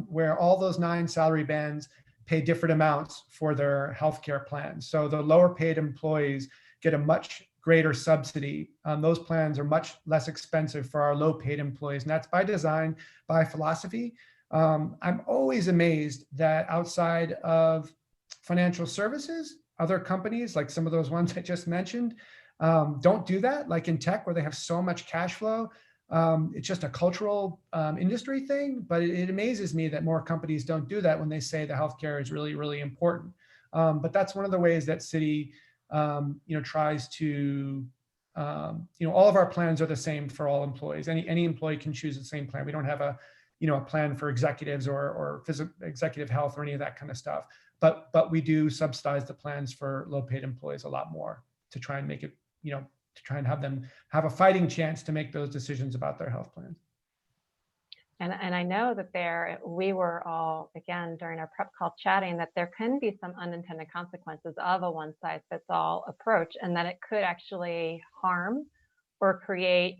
where all those 9 salary bands pay different amounts for their healthcare plans. So the lower paid employees get a much greater subsidy. Those plans are much less expensive for our low paid employees. And that's by design, by philosophy. I'm always amazed that outside of financial services, other companies, like some of those ones I just mentioned, don't do that. Like in tech, where they have so much cash flow, it's just a cultural industry thing. But it amazes me that more companies don't do that when they say the healthcare is really, really important. But that's one of the ways that Citi, tries to, all of our plans are the same for all employees. Any employee can choose the same plan. We don't have a plan for executives or executive health or any of that kind of stuff. But we do subsidize the plans for low paid employees a lot more to try and make it, to try and have them have a fighting chance to make those decisions about their health plans. And I know that we were all, again, during our prep call chatting, that there can be some unintended consequences of a one-size-fits-all approach, and that it could actually harm or create,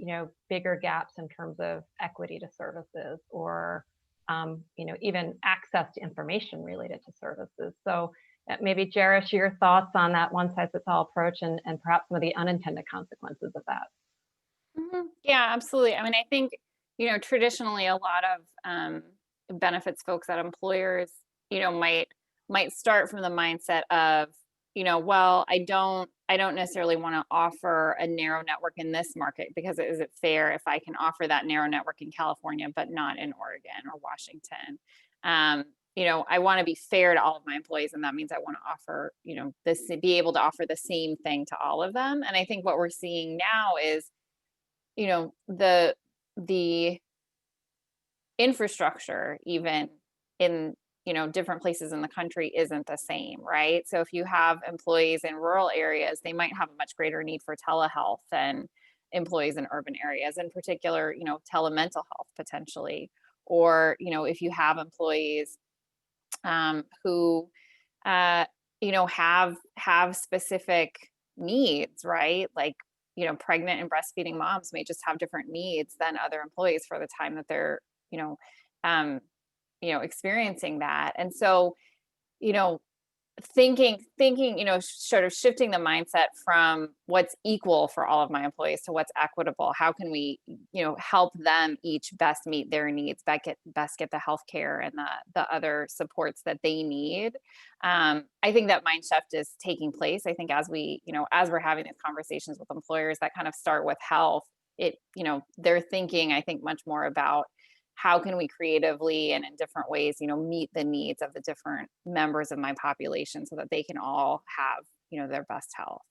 bigger gaps in terms of equity to services, or, even access to information related to services. So maybe, Jairus, your thoughts on that one-size-fits-all approach and perhaps some of the unintended consequences of that. Yeah, absolutely. I mean, I think, traditionally a lot of benefits folks at employers, might start from the mindset of, well, I don't necessarily want to offer a narrow network in this market, because is it fair if I can offer that narrow network in California, but not in Oregon or Washington? I want to be fair to all of my employees, and that means I want to offer, be able to offer the same thing to all of them. And I think what we're seeing now is, the infrastructure, even in different places in the country, isn't the same, right? So if you have employees in rural areas, they might have a much greater need for telehealth than employees in urban areas, in particular, telemental health potentially. Or if you have employees who have specific needs, right? Like, pregnant and breastfeeding moms may just have different needs than other employees for the time that they're, experiencing that. And so, thinking, sort of shifting the mindset from what's equal for all of my employees to what's equitable. How can we, help them each best meet their needs, best get the healthcare and the other supports that they need. I think that mind shift is taking place. I think as we're having these conversations with employers that kind of start with health, they're thinking, I think, much more about how can we creatively and in different ways, meet the needs of the different members of my population so that they can all have, their best health.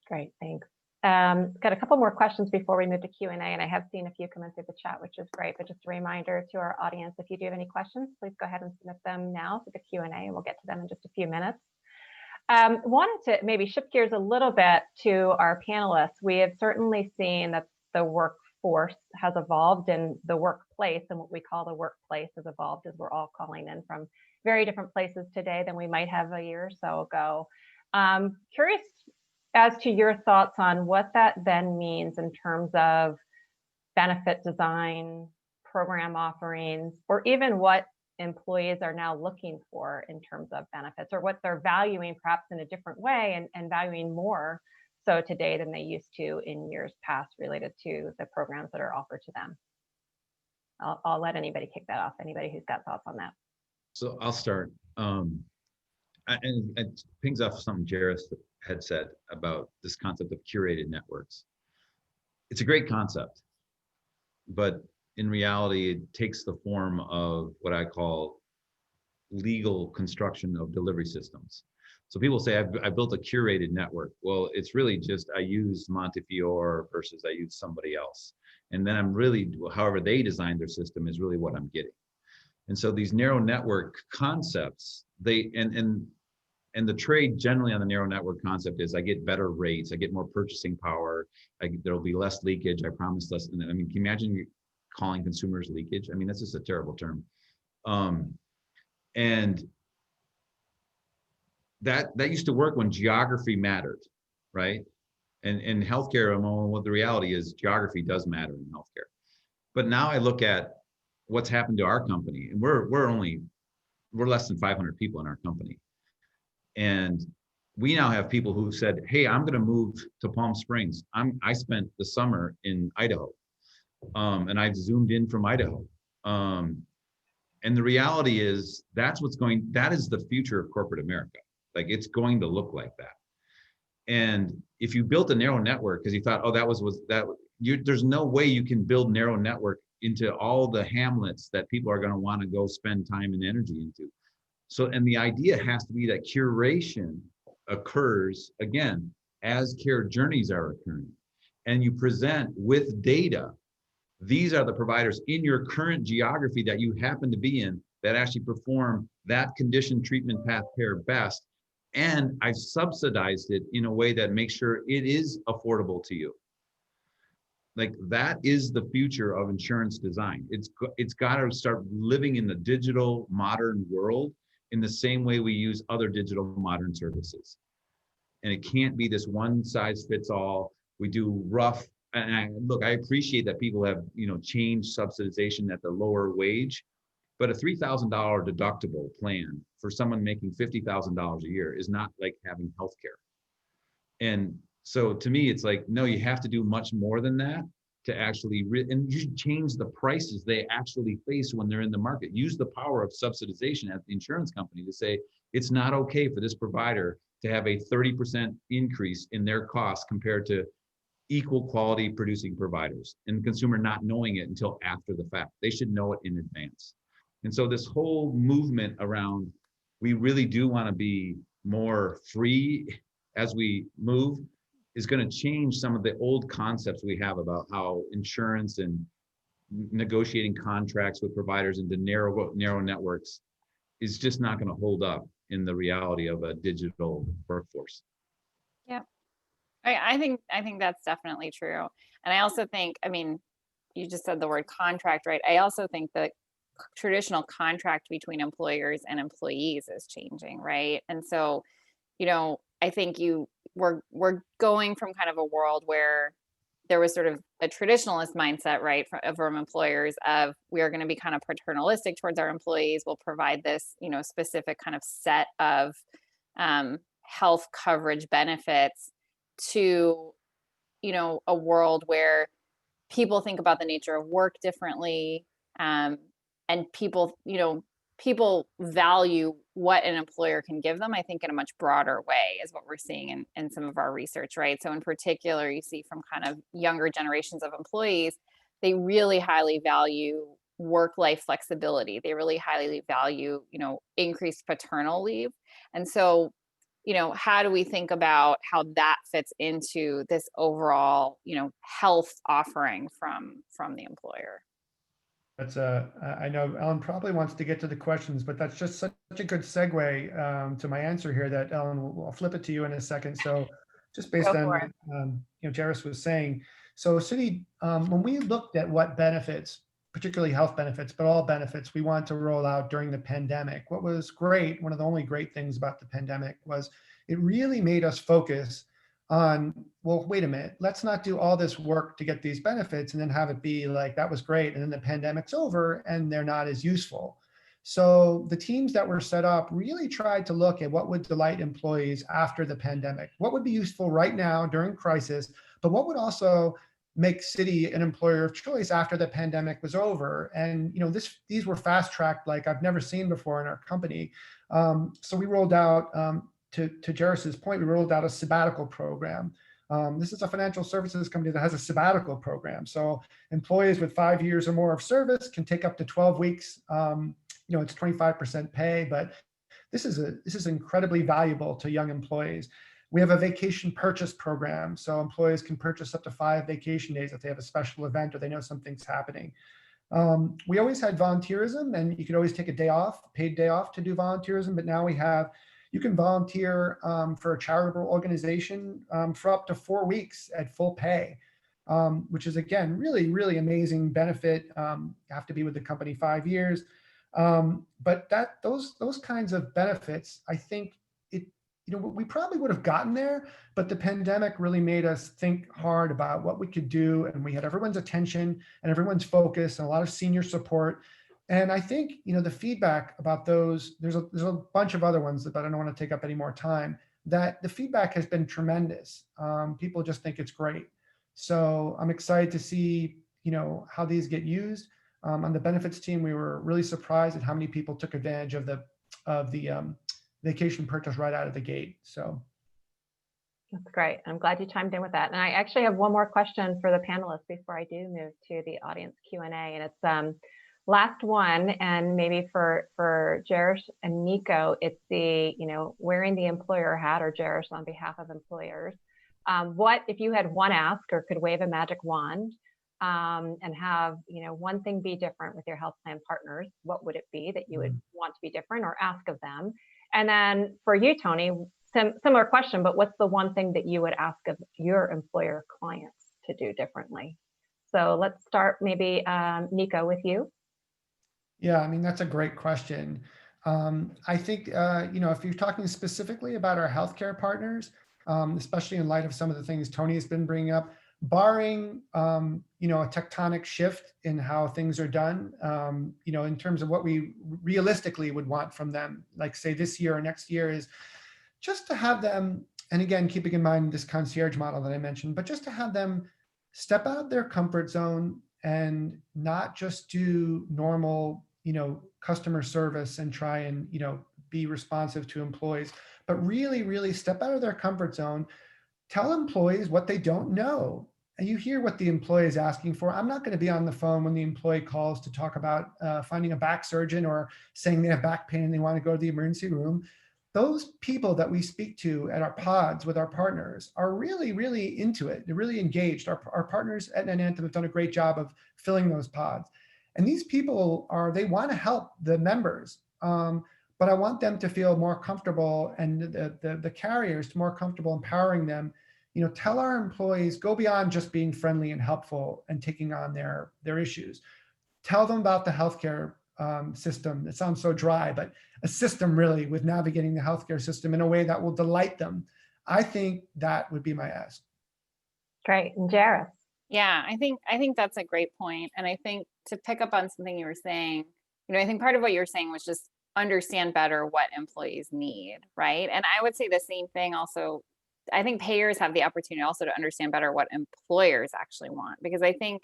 Great, thanks. Got a couple more questions before we move to Q&A, and I have seen a few come in through the chat, which is great. But just a reminder to our audience, if you do have any questions, please go ahead and submit them now for the Q&A, and we'll get to them in just a few minutes. Wanted to maybe shift gears a little bit to our panelists. We have certainly seen that the workforce has evolved, and the workplace, and what we call the workplace, has evolved, as we're all calling in from very different places today than we might have a year or so ago. Curious as to your thoughts on what that then means in terms of benefit design, program offerings, or even what employees are now looking for in terms of benefits, or what they're valuing perhaps in a different way, and valuing more so today than they used to in years past related to the programs that are offered to them. I'll let anybody kick that off, anybody who's got thoughts on that. So I'll start. And it pings off something Jairus had said about this concept of curated networks. It's a great concept, but in reality, it takes the form of what I call legal construction of delivery systems. So people say, I built a curated network. Well, it's really just, I use Montefiore versus I use somebody else. And then I'm really, however they designed their system is really what I'm getting. And so these narrow network concepts, and the trade generally on the narrow network concept is I get better rates, I get more purchasing power, there'll be less leakage, I promise less. I mean, can you imagine calling consumers leakage? I mean, that's just a terrible term. And that used to work when geography mattered, right? And in healthcare, what the reality is, geography does matter in healthcare. But now I look at what's happened to our company, and we're less than 500 people in our company. And we now have people who said, hey, I'm going to move to Palm Springs. I spent the summer in Idaho, and I've zoomed in from Idaho. And the reality is that is the future of corporate America. Like, it's going to look like that. And if you built a narrow network because you thought, oh, there's no way you can build narrow network into all the hamlets that people are going to want to go spend time and energy into. So, and the idea has to be that curation occurs, again, as care journeys are occurring. And you present with data, these are the providers in your current geography that you happen to be in that actually perform that condition treatment path care best. And I've subsidized it in a way that makes sure it is affordable to you. Like that is the future of insurance design. It's got to start living in the digital modern world in the same way we use other digital modern services. And it can't be this one size fits all. We do rough, and look, I appreciate that people have, changed subsidization at the lower wage, but a $3,000 deductible plan for someone making $50,000 a year is not like having healthcare. And so to me, it's like, no, you have to do much more than that to actually, and you should change the prices they actually face when they're in the market. Use the power of subsidization at the insurance company to say, it's not okay for this provider to have a 30% increase in their costs compared to equal quality producing providers, and the consumer not knowing it until after the fact. They should know it in advance. And so this whole movement around, we really do want to be more free as we move, is going to change some of the old concepts we have about how insurance and negotiating contracts with providers into narrow networks is just not going to hold up in the reality of a digital workforce. Yeah, I think that's definitely true. And I also think, I mean, you just said the word contract, right? I also think that traditional contract between employers and employees is changing, right? And so, I think we're going from kind of a world where there was sort of a traditionalist mindset, right, from employers of, we are going to be kind of paternalistic towards our employees. We'll provide this, specific kind of set of health coverage benefits, to, a world where people think about the nature of work differently, and people value what an employer can give them, I think, in a much broader way, is what we're seeing in some of our research, right? So in particular, you see from kind of younger generations of employees, they really highly value work-life flexibility. They really highly value, increased paternal leave. And so, how do we think about how that fits into this overall, health offering from the employer? That's I know Ellen probably wants to get to the questions, but that's just such a good segue to my answer here that Ellen, I'll flip it to you in a second. So just based on what Jairus was saying, so Citi, when we looked at what benefits, particularly health benefits, but all benefits we want to roll out during the pandemic, what was great, one of the only great things about the pandemic was it really made us focus on, well, wait a minute, let's not do all this work to get these benefits and then have it be like, that was great, and then the pandemic's over and they're not as useful. So the teams that were set up really tried to look at what would delight employees after the pandemic, what would be useful right now during crisis, but what would also make Citi an employer of choice after the pandemic was over. And these were fast tracked like I've never seen before in our company. So we rolled out, to Jairus's point, we rolled out a sabbatical program. This is a financial services company that has a sabbatical program. So employees with 5 years or more of service can take up to 12 weeks. It's 25% pay, but this is incredibly valuable to young employees. We have a vacation purchase program. So employees can purchase up to 5 vacation days if they have a special event or they know something's happening. We always had volunteerism, and you could always take a day off, paid day off to do volunteerism, but now you can volunteer for a charitable organization for up to 4 weeks at full pay, which is, again, really, really amazing benefit. You have to be with the company 5 years. But those kinds of benefits, I think we probably would have gotten there, but the pandemic really made us think hard about what we could do. And we had everyone's attention and everyone's focus and a lot of senior support. And I think, the feedback about those, there's a bunch of other ones, but I don't want to take up any more time, that the feedback has been tremendous. People just think it's great. So I'm excited to see, how these get used. On the benefits team, we were really surprised at how many people took advantage of the vacation purchase right out of the gate. So that's great. I'm glad you chimed in with that. And I actually have one more question for the panelists before I do move to the audience Q&A. And it's last one, and maybe for Jairus and Nico, it's the, wearing the employer hat, or Jairus on behalf of employers. What if you had one ask or could wave a magic wand and have, one thing be different with your health plan partners? What would it be that you would want to be different or ask of them? And then for you, Tony, similar question, but what's the one thing that you would ask of your employer clients to do differently? So let's start maybe Nico with you. Yeah, I mean, that's a great question. I think, if you're talking specifically about our healthcare partners, especially in light of some of the things Tony has been bringing up, barring, a tectonic shift in how things are done, in terms of what we realistically would want from them, like say this year or next year, is just to have them, and again, keeping in mind this concierge model that I mentioned, but just to have them step out of their comfort zone and not just do normal, customer service and try and, be responsive to employees, but really, really step out of their comfort zone, tell employees what they don't know. And you hear what the employee is asking for. I'm not going to be on the phone when the employee calls to talk about finding a back surgeon or saying they have back pain and they want to go to the emergency room. Those people that we speak to at our pods with our partners are really, really into it. They're really engaged. Our partners at Anthem have done a great job of filling those pods. And these people they want to help the members, but I want them to feel more comfortable, and the carriers to more comfortable empowering them. Tell our employees, go beyond just being friendly and helpful and taking on their issues. Tell them about the healthcare system. It sounds so dry, but a system really with navigating the healthcare system in a way that will delight them. I think that would be my ask. Great. And Jairus. Yeah, I think that's a great point. And I think to pick up on something you were saying, I think part of what you were saying was just understand better what employees need, right? And I would say the same thing also. I think payers have the opportunity also to understand better what employers actually want, because I think,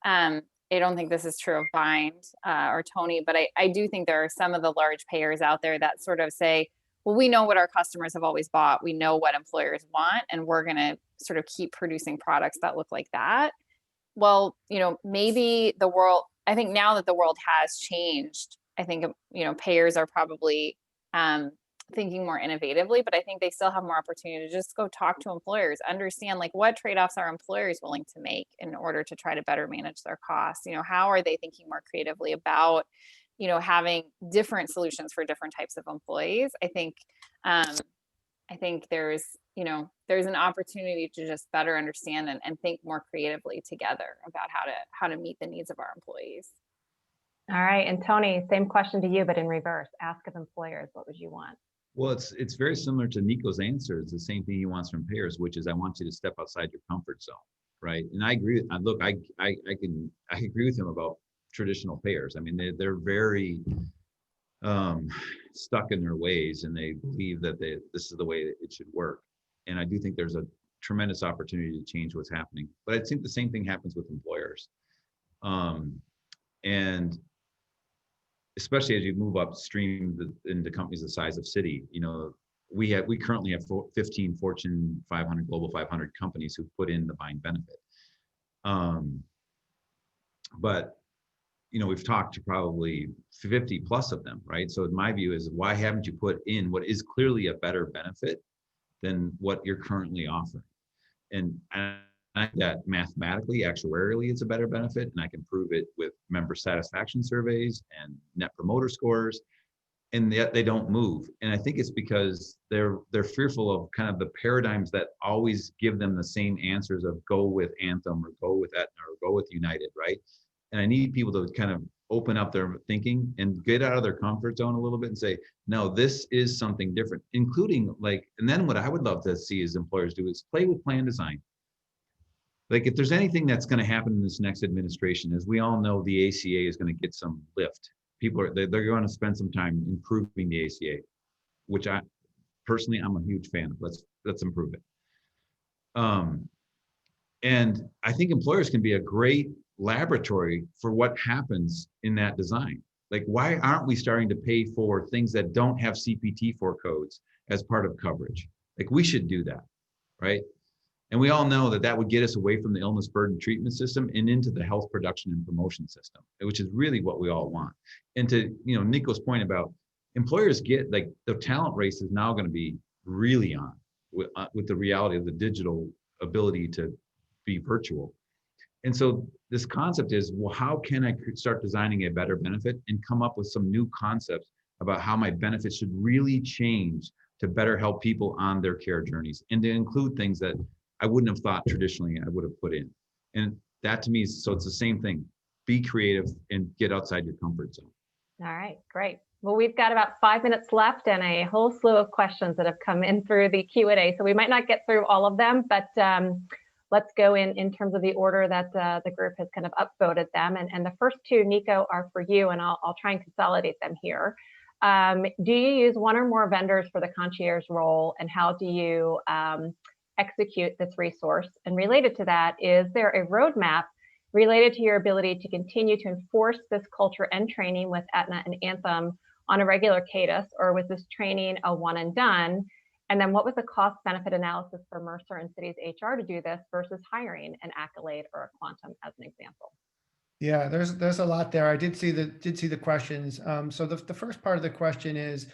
I don't think this is true of Bind or Tony, but I do think there are some of the large payers out there that sort of say, well, we know what our customers have always bought. We know what employers want, and we're going to sort of keep producing products that look like that. Well, maybe I think now that the world has changed, I think, payers are probably thinking more innovatively, but I think they still have more opportunity to just go talk to employers, understand like what trade-offs are employers willing to make in order to try to better manage their costs. How are they thinking more creatively about, having different solutions for different types of employees? I think there's an opportunity to just better understand and think more creatively together about how to meet the needs of our employees. All right. And Tony, same question to you, but in reverse. Ask of employers, what would you want? Well, it's very similar to Nico's answer. It's the same thing he wants from payers, which is I want you to step outside your comfort zone, right? And I agree. Look, I agree with him about traditional payers. I mean, they're very stuck in their ways, and they believe that this is the way that it should work. And I do think there's a tremendous opportunity to change what's happening. But I think the same thing happens with employers, and especially as you move upstream into companies the size of Citi, we currently have 15 Fortune 500, Global 500 companies who put in the Bind benefit. But we've talked to probably 50 plus of them, right? So my view is, why haven't you put in what is clearly a better benefit than what you're currently offering? And I think that mathematically, actuarially, it's a better benefit, and I can prove it with member satisfaction surveys and net promoter scores, and yet they don't move. And I think it's because they're fearful of kind of the paradigms that always give them the same answers of go with Anthem or go with Aetna or go with United, right? And I need people to kind of open up their thinking and get out of their comfort zone a little bit and say, no, this is something different, including and then what I would love to see as employers do is play with plan design. Like, if there's anything that's going to happen in this next administration, as we all know, the ACA is going to get some lift. They're going to spend some time improving the ACA, which I'm a huge fan of. Let's improve it. And I think employers can be a great laboratory for what happens in that design. Like, why aren't we starting to pay for things that don't have CPT-4 codes as part of coverage? Like, we should do that, right? And we all know that would get us away from the illness burden treatment system and into the health production and promotion system, which is really what we all want. And to Nico's point about employers get, like, the talent race is now going to be really on with the reality of the digital ability to be virtual. And so this concept is, well, how can I start designing a better benefit and come up with some new concepts about how my benefits should really change to better help people on their care journeys and to include things that I wouldn't have thought traditionally I would have put in. And that to me is, so it's the same thing. Be creative and get outside your comfort zone. All right, great. Well, we've got about 5 minutes left and a whole slew of questions that have come in through the Q&A. So we might not get through all of them, but let's go in terms of the order that the group has kind of upvoted them. And the first two, Nico, are for you, and I'll try and consolidate them here. Do you use one or more vendors for the concierge role, and how do you execute this resource? And related to that, is there a roadmap related to your ability to continue to enforce this culture and training with Aetna and Anthem on a regular cadence, or was this training a one and done? And then what was the cost benefit analysis for Mercer and Citi's HR to do this versus hiring an Accolade or a Quantum as an example? Yeah, there's a lot there. I did see the questions. So the first part of the question is,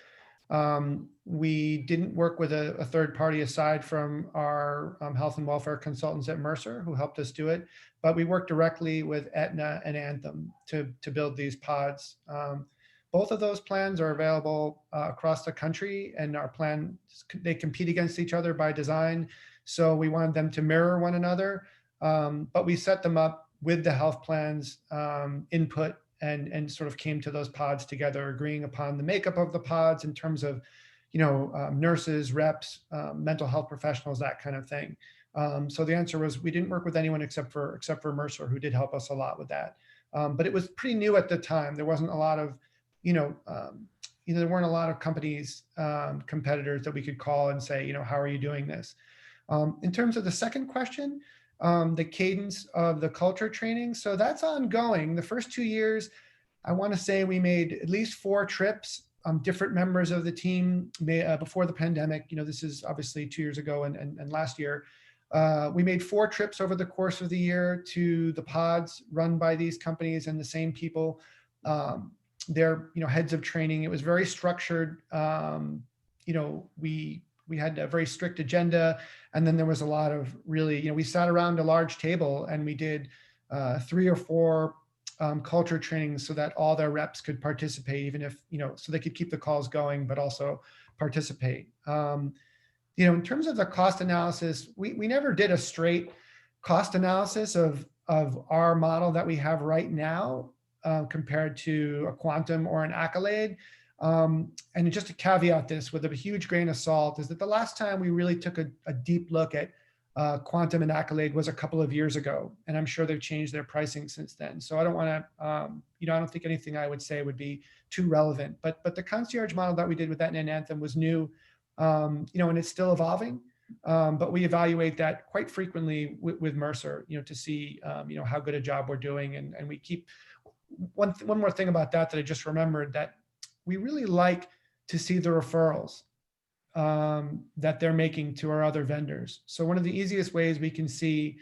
we didn't work with a third party aside from our health and welfare consultants at Mercer who helped us do it, but we worked directly with Aetna and Anthem to build these pods. Both of those plans are available across the country, and our plan, they compete against each other by design. So we wanted them to mirror one another, but we set them up with the health plans input and sort of came to those pods together, agreeing upon the makeup of the pods in terms of, nurses, reps, mental health professionals, that kind of thing. So the answer was we didn't work with anyone except for Mercer, who did help us a lot with that. But it was pretty new at the time. There wasn't a lot of, there weren't a lot of companies, competitors that we could call and say, how are you doing this? In terms of the second question, the cadence of the culture training. So that's ongoing. The first 2 years, I want to say we made at least 4 trips. Different members of the team before the pandemic. This is obviously 2 years ago and last year. We made 4 trips over the course of the year to the pods run by these companies and the same people. They're heads of training. It was very structured. We had a very strict agenda, and then there was a lot of really, we sat around a large table and we did 3 or 4 culture trainings so that all their reps could participate, even if, so they could keep the calls going, but also participate. In terms of the cost analysis, we never did a straight cost analysis of our model that we have right now compared to a Quantum or an Accolade. And just to caveat this with a huge grain of salt is that the last time we really took a deep look at Quantum and Accolade was a couple of years ago, and I'm sure they've changed their pricing since then. So I don't want to, I don't think anything I would say would be too relevant. But the concierge model that we did with Aetna and Anthem was new, and it's still evolving. But we evaluate that quite frequently with Mercer, to see, how good a job we're doing, and we keep one more thing about that I just remembered, that we really like to see the referrals that they're making to our other vendors. So one of the easiest ways we can see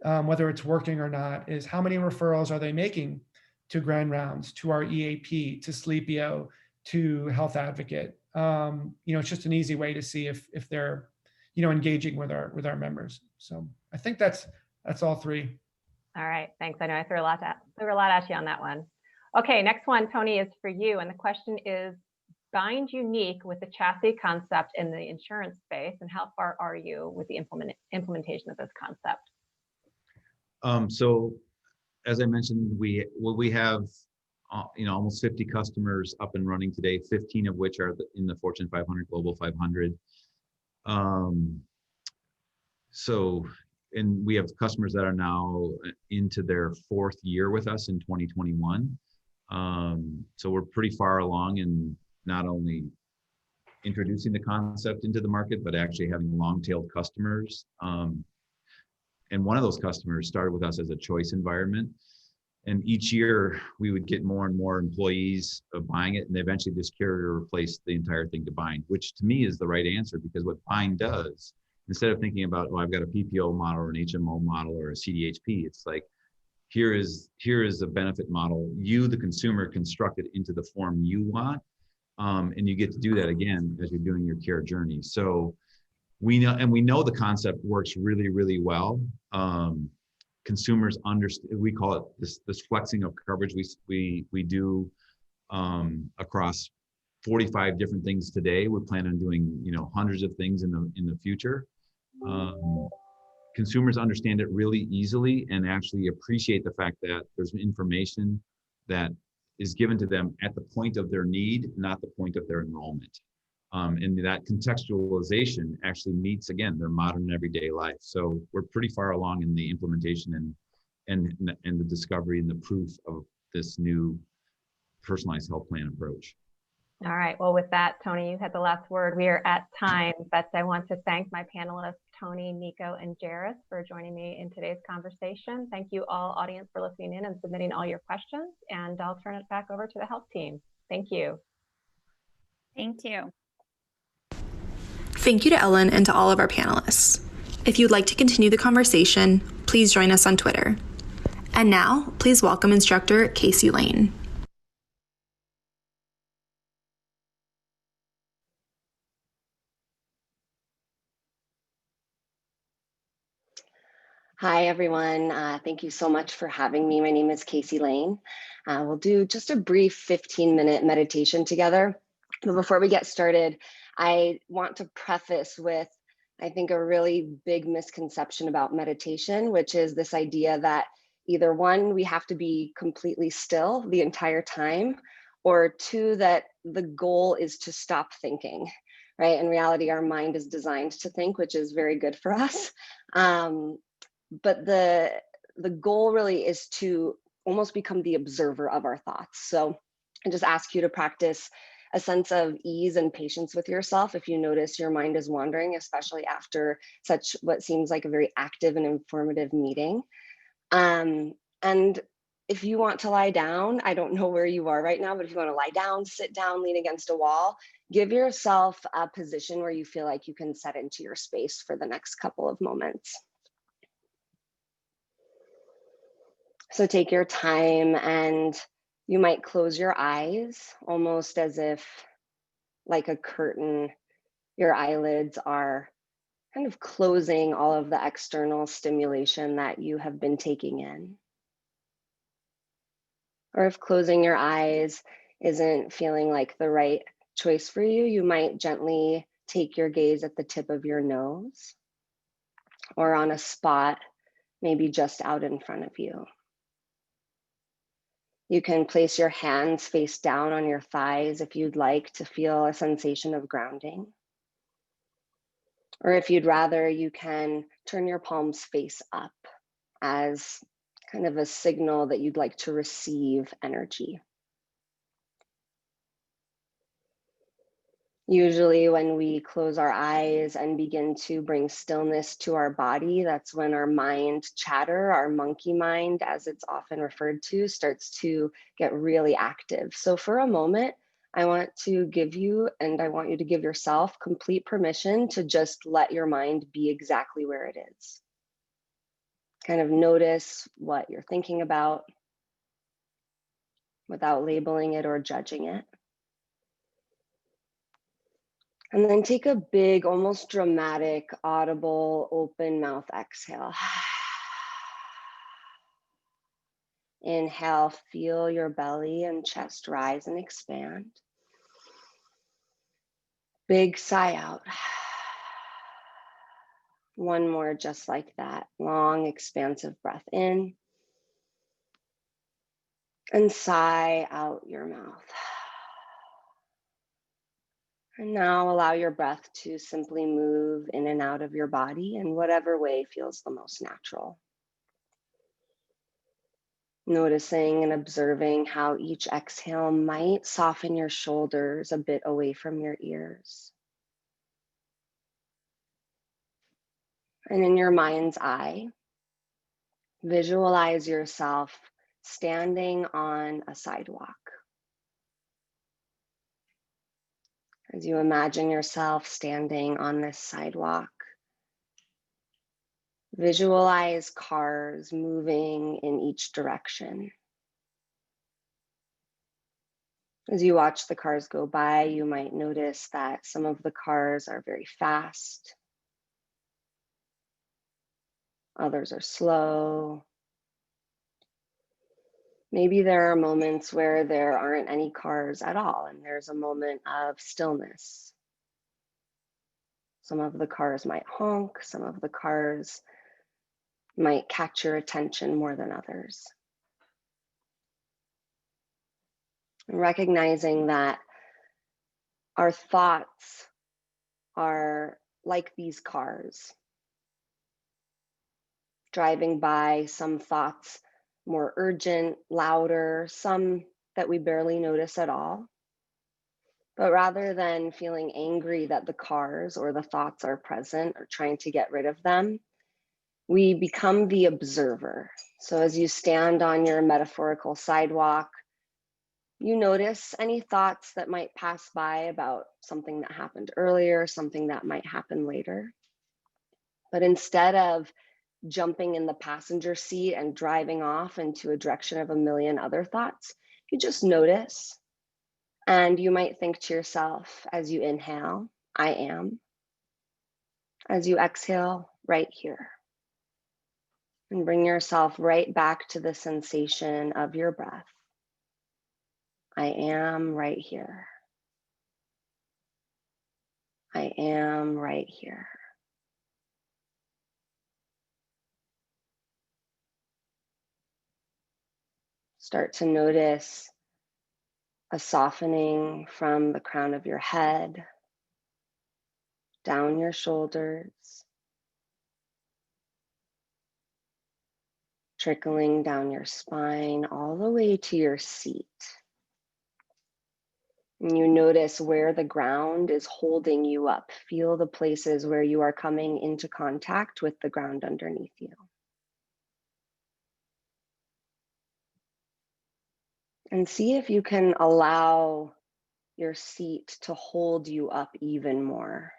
whether it's working or not is how many referrals are they making to Grand Rounds, to our EAP, to Sleepio, to Health Advocate. It's just an easy way to see if they're, engaging with our members. So I think that's all 3. All right, thanks. I know I threw a lot at you on that one. Okay, next one, Tony, is for you. And the question is, Bind unique with the chassis concept in the insurance space, and how far are you with the implementation of this concept? So as I mentioned, we have almost 50 customers up and running today, 15 of which are in the Fortune 500, Global 500. And we have customers that are now into their 4th year with us in 2021. So we're pretty far along in not only introducing the concept into the market, but actually having long-tailed customers. And one of those customers started with us as a choice environment. And each year we would get more and more employees buying it, and they eventually just carrier replaced the entire thing to Bind, which to me is the right answer, because what Bind does, instead of thinking about, I've got a PPO model or an HMO model or a CDHP, it's like, here is a benefit model. You, the consumer, construct it into the form you want. And you get to do that again as you're doing your care journey. So we know the concept works really, really well. Consumers understand, we call it this flexing of coverage we do across 45 different things today. We plan on doing, hundreds of things in the future. Consumers understand it really easily and actually appreciate the fact that there's information that is given to them at the point of their need, not the point of their enrollment. And that contextualization actually meets, again, their modern everyday life. So we're pretty far along in the implementation and the discovery and the proof of this new personalized health plan approach. All right. Well, with that, Tony, you had the last word. We are at time, but I want to thank my panelists, Tony, Nico, and Jairus, for joining me in today's conversation. Thank you all, audience, for listening in and submitting all your questions. And I'll turn it back over to the health team. Thank you. Thank you. Thank you to Ellen and to all of our panelists. If you'd like to continue the conversation, please join us on Twitter. And now, please welcome instructor Casey Lane. Hi, everyone. Thank you so much for having me. My name is Casey Lane. We'll do just a brief 15-minute meditation together. But before we get started, I want to preface with, I think, a really big misconception about meditation, which is this idea that either one, we have to be completely still the entire time, or two, that the goal is to stop thinking, right? In reality, our mind is designed to think, which is very good for us. But the goal really is to almost become the observer of our thoughts. So I just ask you to practice a sense of ease and patience with yourself if you notice your mind is wandering, especially after such what seems like a very active and informative meeting. And if you want to lie down, I don't know where you are right now, but if you want to lie down, sit down, lean against a wall, give yourself a position where you feel like you can set into your space for the next couple of moments. So take your time, and you might close your eyes, almost as if, like a curtain, your eyelids are kind of closing all of the external stimulation that you have been taking in. Or if closing your eyes isn't feeling like the right choice for you, you might gently take your gaze at the tip of your nose or on a spot, maybe just out in front of you. You can place your hands face down on your thighs if you'd like to feel a sensation of grounding. Or if you'd rather, you can turn your palms face up as kind of a signal that you'd like to receive energy. Usually when we close our eyes and begin to bring stillness to our body, that's when our mind chatter, our monkey mind, as it's often referred to, starts to get really active. So for a moment, I want to give you, and I want you to give yourself, complete permission to just let your mind be exactly where it is. Kind of notice what you're thinking about without labeling it or judging it. And then take a big, almost dramatic, audible, open mouth exhale. Inhale, feel your belly and chest rise and expand. Big sigh out. One more just like that. Long, expansive breath in. And sigh out your mouth. And now allow your breath to simply move in and out of your body in whatever way feels the most natural. Noticing and observing how each exhale might soften your shoulders a bit away from your ears. And in your mind's eye, visualize yourself standing on a sidewalk. As you imagine yourself standing on this sidewalk, visualize cars moving in each direction. As you watch the cars go by, you might notice that some of the cars are very fast. Others are slow. Maybe there are moments where there aren't any cars at all, and there's a moment of stillness. Some of the cars might honk, some of the cars might catch your attention more than others. And recognizing that our thoughts are like these cars, driving by, some thoughts more urgent, louder, some that we barely notice at all. But rather than feeling angry that the cars or the thoughts are present or trying to get rid of them, we become the observer. So as you stand on your metaphorical sidewalk, you notice any thoughts that might pass by about something that happened earlier, something that might happen later. But instead of jumping in the passenger seat and driving off into a direction of a million other thoughts, you just notice. And you might think to yourself as you inhale, I am. As you exhale, right here. And bring yourself right back to the sensation of your breath. I am right here. I am right here. Start to notice a softening from the crown of your head, down your shoulders, trickling down your spine all the way to your seat. And you notice where the ground is holding you up. Feel the places where you are coming into contact with the ground underneath you. And see if you can allow your seat to hold you up even more.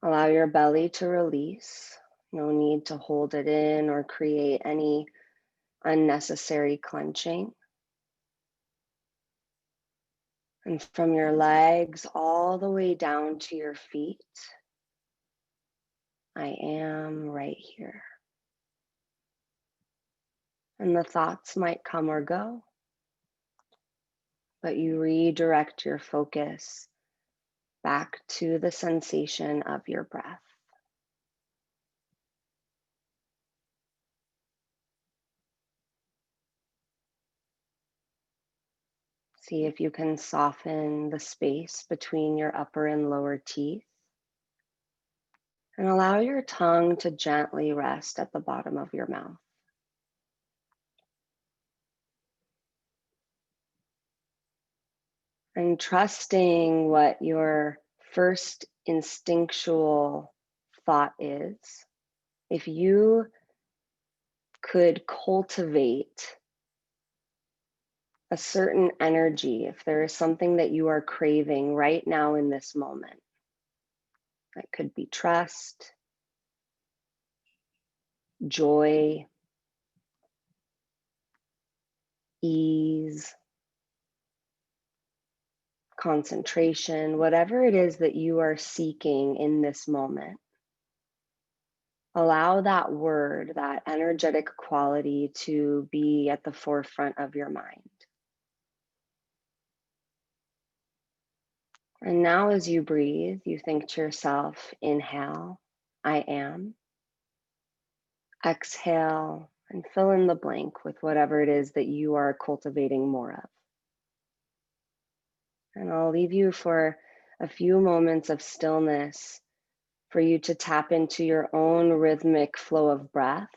Allow your belly to release. No need to hold it in or create any unnecessary clenching. And from your legs all the way down to your feet, I am right here. And the thoughts might come or go, but you redirect your focus back to the sensation of your breath. See if you can soften the space between your upper and lower teeth. And allow your tongue to gently rest at the bottom of your mouth. And trusting what your first instinctual thought is, if you could cultivate a certain energy, if there is something that you are craving right now in this moment, that could be trust, joy, ease, concentration, whatever it is that you are seeking in this moment. Allow that word, that energetic quality to be at the forefront of your mind. And now as you breathe, you think to yourself, inhale, I am. Exhale, and fill in the blank with whatever it is that you are cultivating more of. And I'll leave you for a few moments of stillness for you to tap into your own rhythmic flow of breath.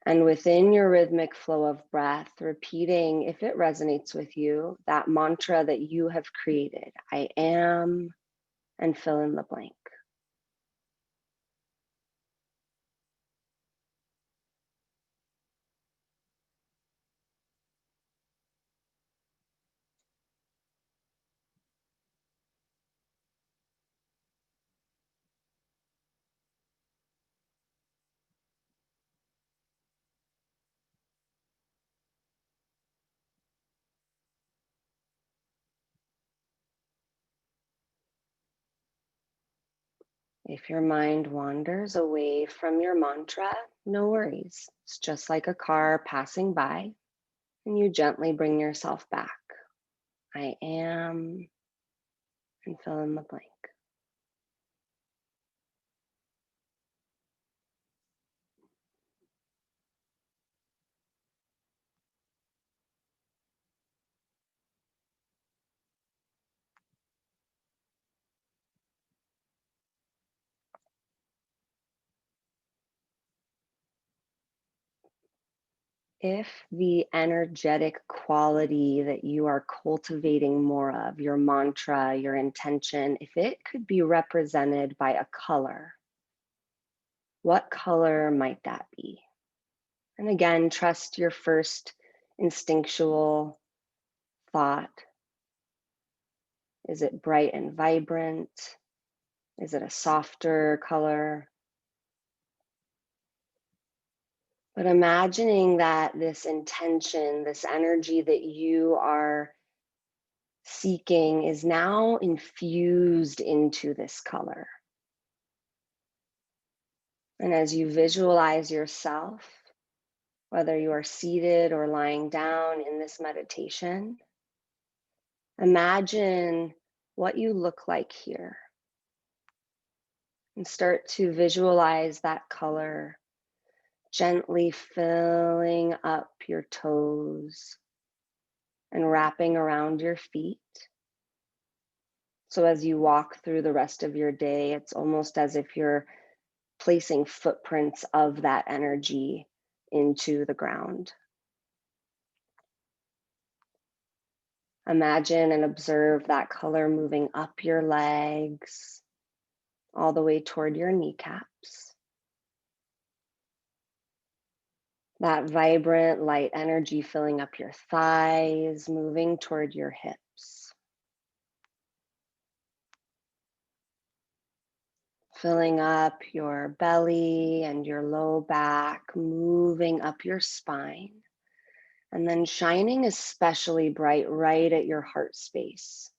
And within your rhythmic flow of breath, repeating, if it resonates with you, that mantra that you have created, I am, and fill in the blank. If your mind wanders away from your mantra, no worries. It's just like a car passing by, and you gently bring yourself back. I am, and fill in the blank. If the energetic quality that you are cultivating more of, your mantra, your intention, if it could be represented by a color, what color might that be? And again, trust your first instinctual thought. Is it bright and vibrant? Is it a softer color? But imagining that this intention, this energy that you are seeking is now infused into this color. And as you visualize yourself, whether you are seated or lying down in this meditation, imagine what you look like here. And start to visualize that color gently filling up your toes and wrapping around your feet. So as you walk through the rest of your day, it's almost as if you're placing footprints of that energy into the ground. Imagine and observe that color moving up your legs, all the way toward your kneecaps. That vibrant light energy filling up your thighs, moving toward your hips. Filling up your belly and your low back, moving up your spine, and then shining especially bright right at your heart space.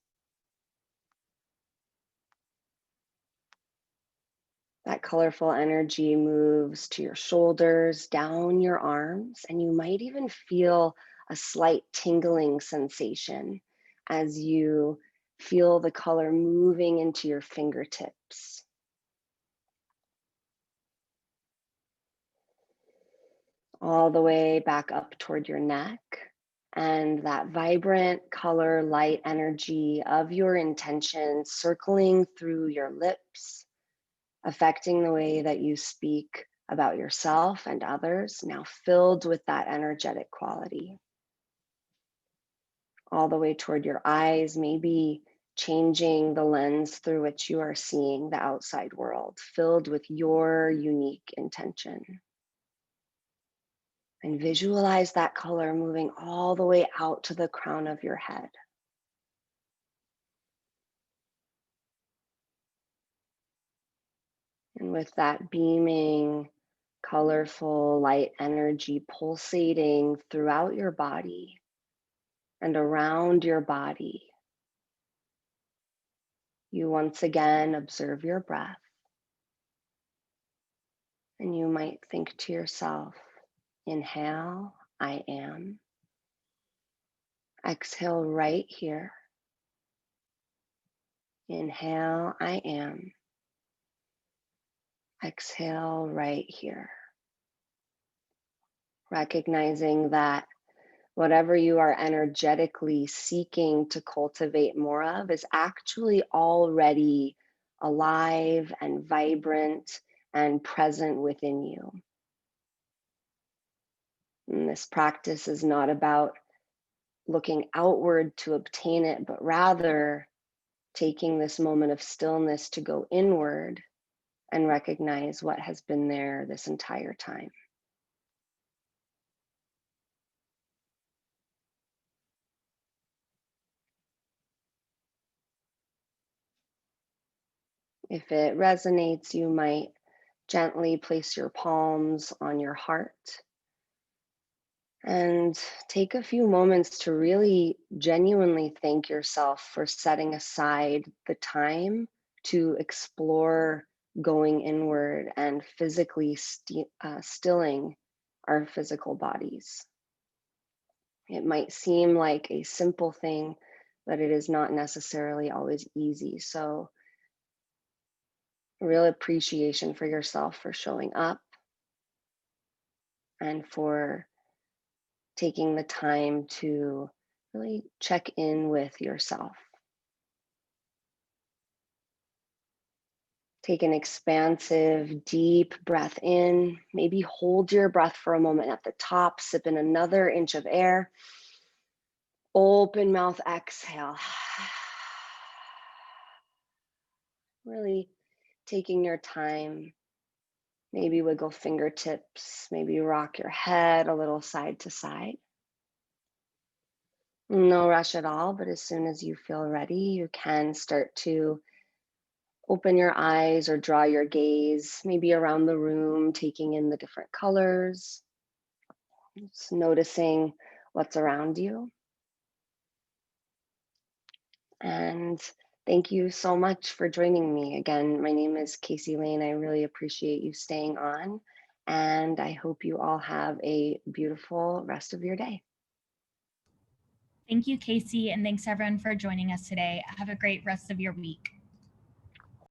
That colorful energy moves to your shoulders, down your arms, and you might even feel a slight tingling sensation as you feel the color moving into your fingertips. All the way back up toward your neck, and that vibrant color, light energy of your intention circling through your lips, affecting the way that you speak about yourself and others, now filled with that energetic quality. All the way toward your eyes, maybe changing the lens through which you are seeing the outside world, filled with your unique intention. And visualize that color moving all the way out to the crown of your head. And with that beaming, colorful light energy pulsating throughout your body and around your body, you once again observe your breath. And you might think to yourself, inhale, I am. Exhale right here. Inhale, I am. Exhale right here. Recognizing that whatever you are energetically seeking to cultivate more of is actually already alive and vibrant and present within you. And this practice is not about looking outward to obtain it, but rather taking this moment of stillness to go inward and recognize what has been there this entire time. If it resonates, you might gently place your palms on your heart and take a few moments to really genuinely thank yourself for setting aside the time to explore going inward and physically stilling our physical bodies. It might seem like a simple thing, but it is not necessarily always easy. So real appreciation for yourself for showing up and for taking the time to really check in with yourself. Take an expansive, deep breath in. Maybe hold your breath for a moment at the top, sip in another inch of air. Open mouth, exhale. Really taking your time. Maybe wiggle fingertips, maybe rock your head a little side to side. No rush at all, but as soon as you feel ready, you can start to open your eyes or draw your gaze, maybe around the room, taking in the different colors, just noticing what's around you. And thank you so much for joining me. Again, my name is Casey Lane. I really appreciate you staying on, and I hope you all have a beautiful rest of your day. Thank you, Casey, and thanks everyone for joining us today. Have a great rest of your week.